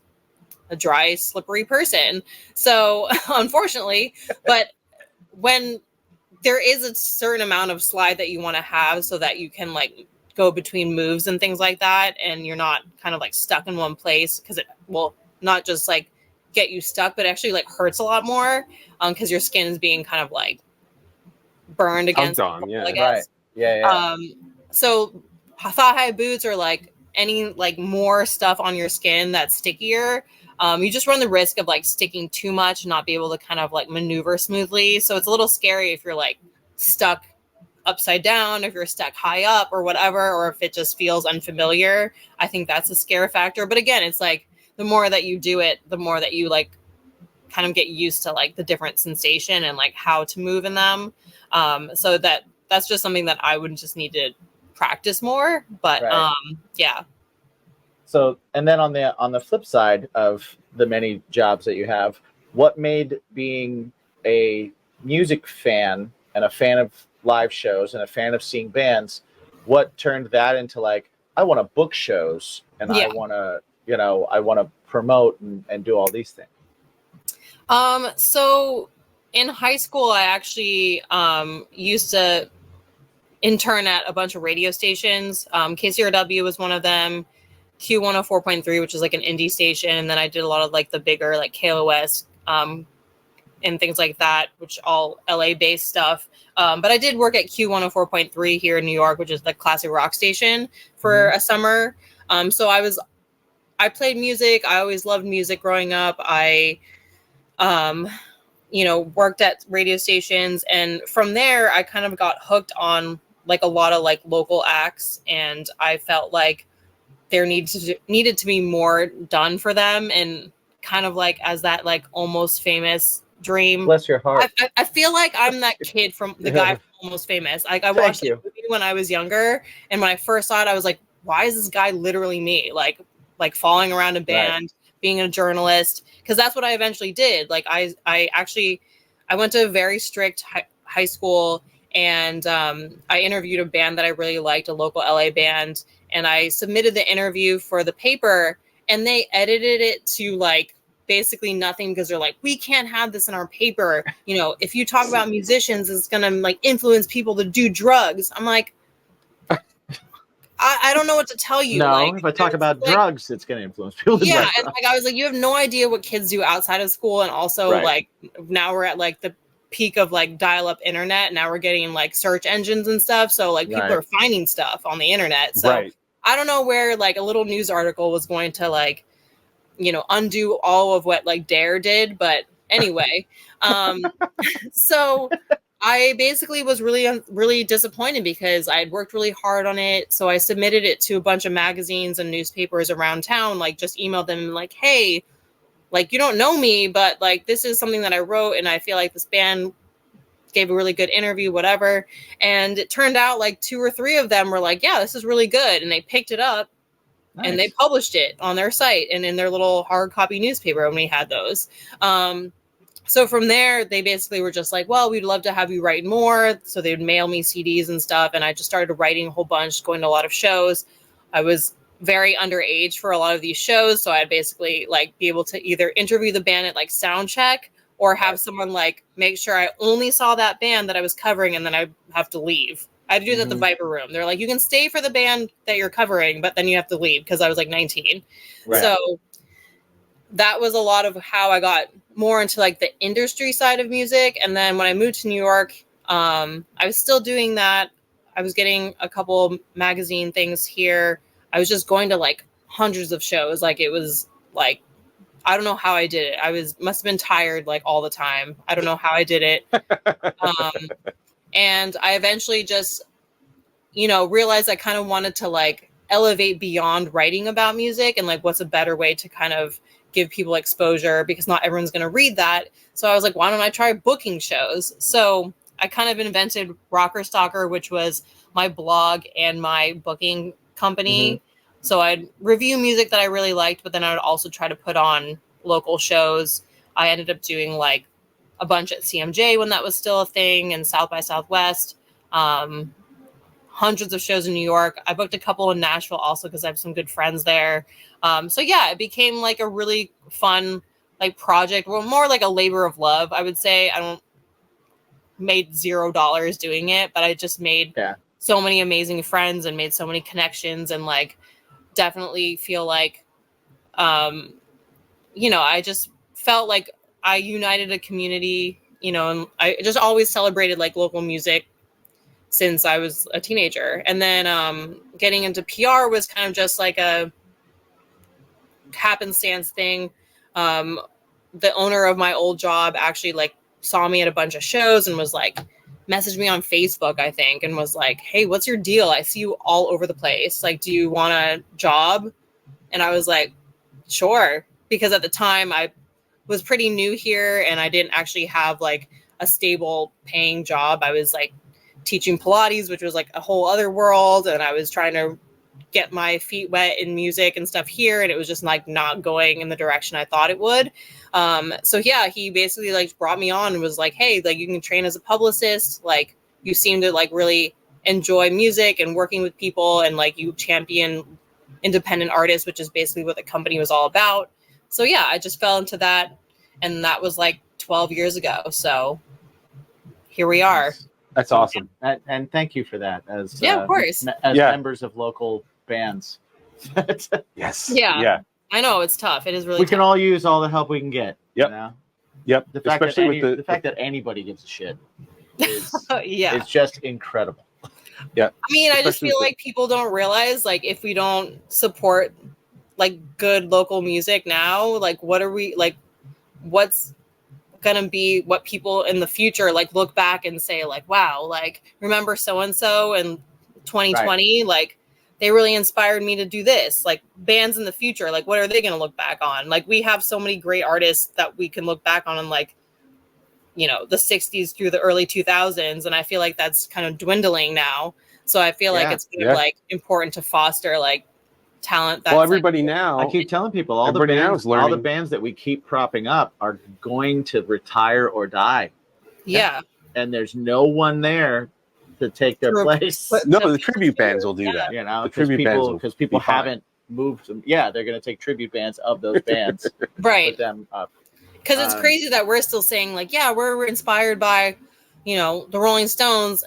a dry, slippery person. So unfortunately, but when there is a certain amount of slide that you want to have so that you can like go between moves and things like that, and you're not kind of like stuck in one place, because it will not just like get you stuck, but actually like hurts a lot more because your skin is being kind of like burned against Tugged on, the pole, yeah. I guess. right. Yeah. So thigh-high boots are like any like more stuff on your skin that's stickier. You just run the risk of like sticking too much and not be able to kind of like maneuver smoothly. So it's a little scary if you're like stuck upside down, if you're stuck high up or whatever, or if it just feels unfamiliar. I think that's a scare factor. But again, it's like the more that you do it, the more that you like kind of get used to like the different sensation and like how to move in them. So that's just something that I would just need to practice more. But Right. yeah. So, and then on the flip side of the many jobs that you have, what made being a music fan and a fan of live shows and a fan of seeing bands, what turned that into like, I want to book shows and Yeah. I want to promote and do all these things? So in high school, I actually used to intern at a bunch of radio stations. KCRW was one of them. Q104.3, which is like an indie station, and then I did a lot of like the bigger like KLOS and things like that, which all LA based stuff. But I did work at Q104.3 here in New York, which is the classic rock station for a summer. So I played music. I always loved music growing up. I worked at radio stations, and from there I kind of got hooked on like a lot of like local acts, and I felt like there needed to be more done for them, and kind of like as that like Almost Famous dream. Bless your heart. I feel like I'm that kid from the guy from Almost Famous. Like I watched you. that movie when I was younger, and when I first saw it, I was like, why is this guy literally me? Like following around a band, being a journalist, because that's what I eventually did. Like I went to a very strict high school, and I interviewed a band that I really liked, a local LA band, and I submitted the interview for the paper, and they edited it to like basically nothing, because they're like, we can't have this in our paper. You know, if you talk about musicians, it's gonna like influence people to do drugs. I'm like, I don't know what to tell you. No, like, if I talk about like, drugs, it's going to influence people. To yeah, drug and drugs. like I was like, you have no idea what kids do outside of school, and also Right. like now we're at like the peak of like dial-up internet. Now we're getting like search engines and stuff, so like people Right. are finding stuff on the internet. So Right. I don't know where like a little news article was going to like, undo all of what like Dare did, but anyway, so I basically was really disappointed because I had worked really hard on it. So I submitted it to a bunch of magazines and newspapers around town, like just emailed them like, hey, like, you don't know me, but like, this is something that I wrote, and I feel like this band gave a really good interview, whatever. And it turned out like 2 or 3 of them were like, yeah, this is really good. And they picked it up and they published it on their site and in their little hard copy newspaper when we had those. So from there, they basically were just like, well, we'd love to have you write more. So they'd mail me CDs and stuff. And I just started writing a whole bunch, going to a lot of shows. I was very underage for a lot of these shows. So I'd basically like be able to either interview the band at like sound check or have someone like make sure I only saw that band that I was covering and then I have to leave. I had to do that at the Viper Room. They're like, you can stay for the band that you're covering, but then you have to leave because I was like 19. Right. So that was a lot of how I got more into like the industry side of music. And then when I moved to New York, I was still doing that. I was getting a couple magazine things here. I was just going to like hundreds of shows. Like it was like, I don't know how I did it. Must have been tired like all the time. I don't know how I did it. And I eventually just, realized I kind of wanted to like elevate beyond writing about music and like what's a better way to kind of give people exposure because not everyone's going to read that. So I was like, why don't I try booking shows? So I kind of invented Rocker Stalker, which was my blog and my booking company. So I'd review music that I really liked, but then I would also try to put on local shows. I ended up doing like a bunch at CMJ when that was still a thing and South by Southwest. Hundreds of shows in New York. I booked a couple in Nashville also because I have some good friends there. So yeah, it became like a really fun like project. Well, more like a labor of love, I would say. I made $0 doing it, but I just made so many amazing friends and made so many connections and like definitely feel like, I just felt like I united a community, and I just always celebrated like local music since I was a teenager. And then getting into PR was kind of just like a happenstance thing. The owner of my old job actually like saw me at a bunch of shows and was like, messaged me on Facebook, I think, and was like, hey, what's your deal? I see you all over the place. Like, do you want a job? And I was like, sure. Because at the time I was pretty new here and I didn't actually have like a stable paying job. I was like teaching Pilates, which was like a whole other world. And I was trying to get my feet wet in music and stuff here. And it was just like not going in the direction I thought it would. So yeah, he basically like brought me on and was like, hey, like you can train as a publicist. Like you seem to like really enjoy music and working with people and like you champion independent artists, which is basically what the company was all about. So yeah, I just fell into that. And that was like 12 years ago. So here we are. That's awesome. And thank you for that as of course. As members of local bands. Yes. Yeah. I know it's tough. It is really we tough. can all use all the help we can get. Yep. Yep. The fact Especially that the fact that anybody gives a shit is it's just incredible. Yeah. I mean, I just feel like people don't realize like if we don't support like good local music now, like what are we like what's gonna be what people in the future like look back and say like, wow, like remember so and so in 2020, like they really inspired me to do this. Like bands in the future, like what are they gonna look back on? Like we have so many great artists that we can look back on in like, the 60s through the early 2000s, and I feel like that's kind of dwindling now. So I feel like it's kind of like important to foster like talent. That's everybody now. I keep telling people all the bands that we keep propping up are going to retire or die. Yeah. And there's no one there to take their place. No, the tribute bands will do that. The tribute bands because people haven't moved them. Yeah, they're going to take tribute bands of those bands, right? Put them up. Because it's crazy that we're still saying like, yeah, we're inspired by, the Rolling Stones.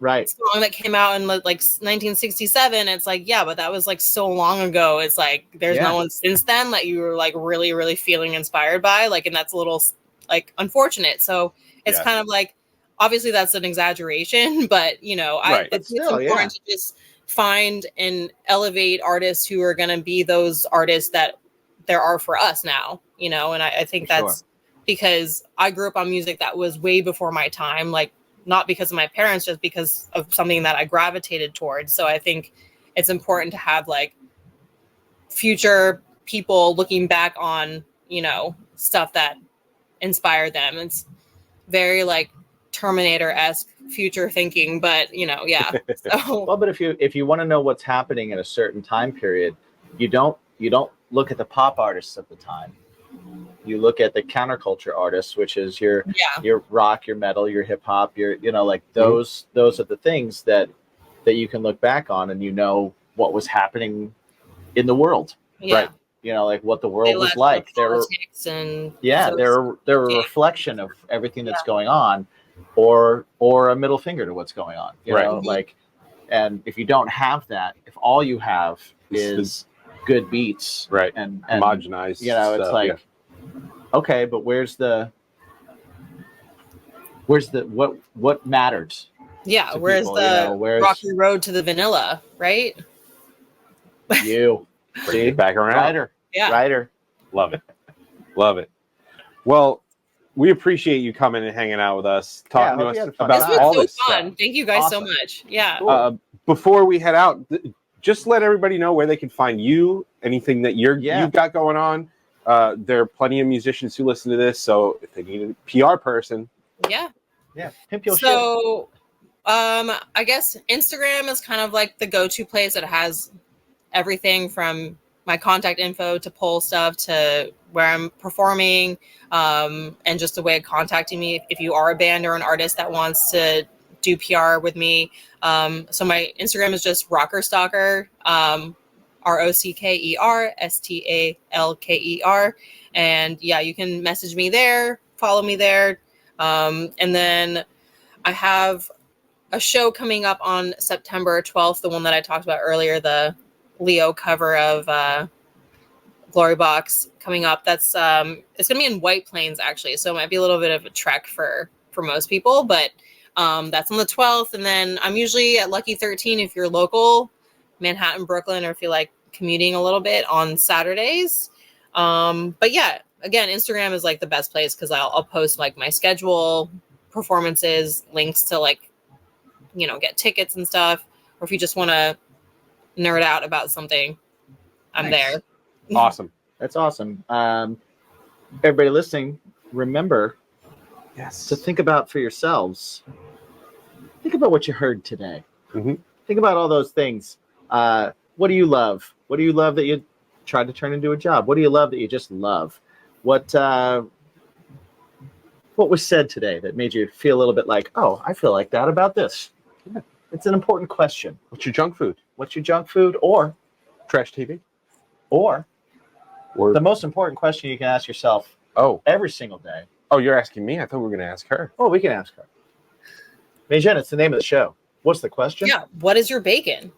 Right. Song that came out in like 1967. It's like, yeah, but that was like so long ago. It's like there's no one since then that you were like really, really feeling inspired by. Like, and that's a little like unfortunate. So it's kind of like obviously that's an exaggeration, but it's important to just find and elevate artists who are going to be those artists that there are for us now. And I think that's because I grew up on music that was way before my time. Like, not because of my parents, just because of something that I gravitated towards. So I think it's important to have like future people looking back on, stuff that inspired them. It's very like Terminator-esque future thinking, but So well, but if you want to know what's happening in a certain time period, you don't look at the pop artists of the time. You look at the counterculture artists, which is your rock, your metal, your hip hop, your like those are the things that you can look back on and what was happening in the world. Yeah. Right. You know, like what the They world was let like. the They're politics and they're a yeah. reflection of everything that's going on, or a middle finger to what's going on. You Right. know, Mhm. like, and if you don't have that, if all you have is good beats, Right. and Homogenized. you know, it's stuff, like, okay, but where's the what mattered Yeah, to where's people? the You know, where's rocky road to the vanilla, right? you? Bring See, it back around. writer, Yeah. writer. Love it. Love it. Well, we appreciate you coming and hanging out with us, talking to hope us you had a fun about This time. all was this so fun. stuff. Thank you guys so Awesome. much. Yeah. Cool. Before we head out, just let everybody know where they can find you, anything that you've got going on. There are plenty of musicians who listen to this, so if they need a PR person, Yeah. Pimp your shit. So I guess Instagram is kind of like the go-to place that has everything from my contact info to poll stuff to where I'm performing, and just a way of contacting me if you are a band or an artist that wants to do PR with me. So my Instagram is just Rocker Stalker, ROCKERSTALKER, and yeah, you can message me there, follow me there, and then I have a show coming up on September 12th, the one that I talked about earlier, the Leo cover of Glory Box coming up. That's it's gonna be in White Plains actually, so it might be a little bit of a trek for most people, but that's on the 12th. And then I'm usually at Lucky 13 if you're local, Manhattan, Brooklyn, or if you like commuting a little bit on Saturdays. But yeah, again, Instagram is like the best place because I'll post like my schedule, performances, links to like, you know, get tickets and stuff, or if you just want to nerd out about something, I'm Nice. there. awesome. That's awesome. Everybody listening, remember Yes. to think about for yourselves. Think about what you heard today. Mhm. Think about all those things. What do you love? What do you love that you tried to turn into a job? What do you love that you just love? What was said today that made you feel a little bit like, oh, I feel like that about this? Yeah. It's an important question. What's your junk food? What's your junk food? Or Trash TV? or Or the most important question you can ask yourself oh, every single day. you're asking me? I thought we were going to ask her. Oh, we can ask her. Meijin, it's the name of the show. What's the question? Yeah. What is your bacon?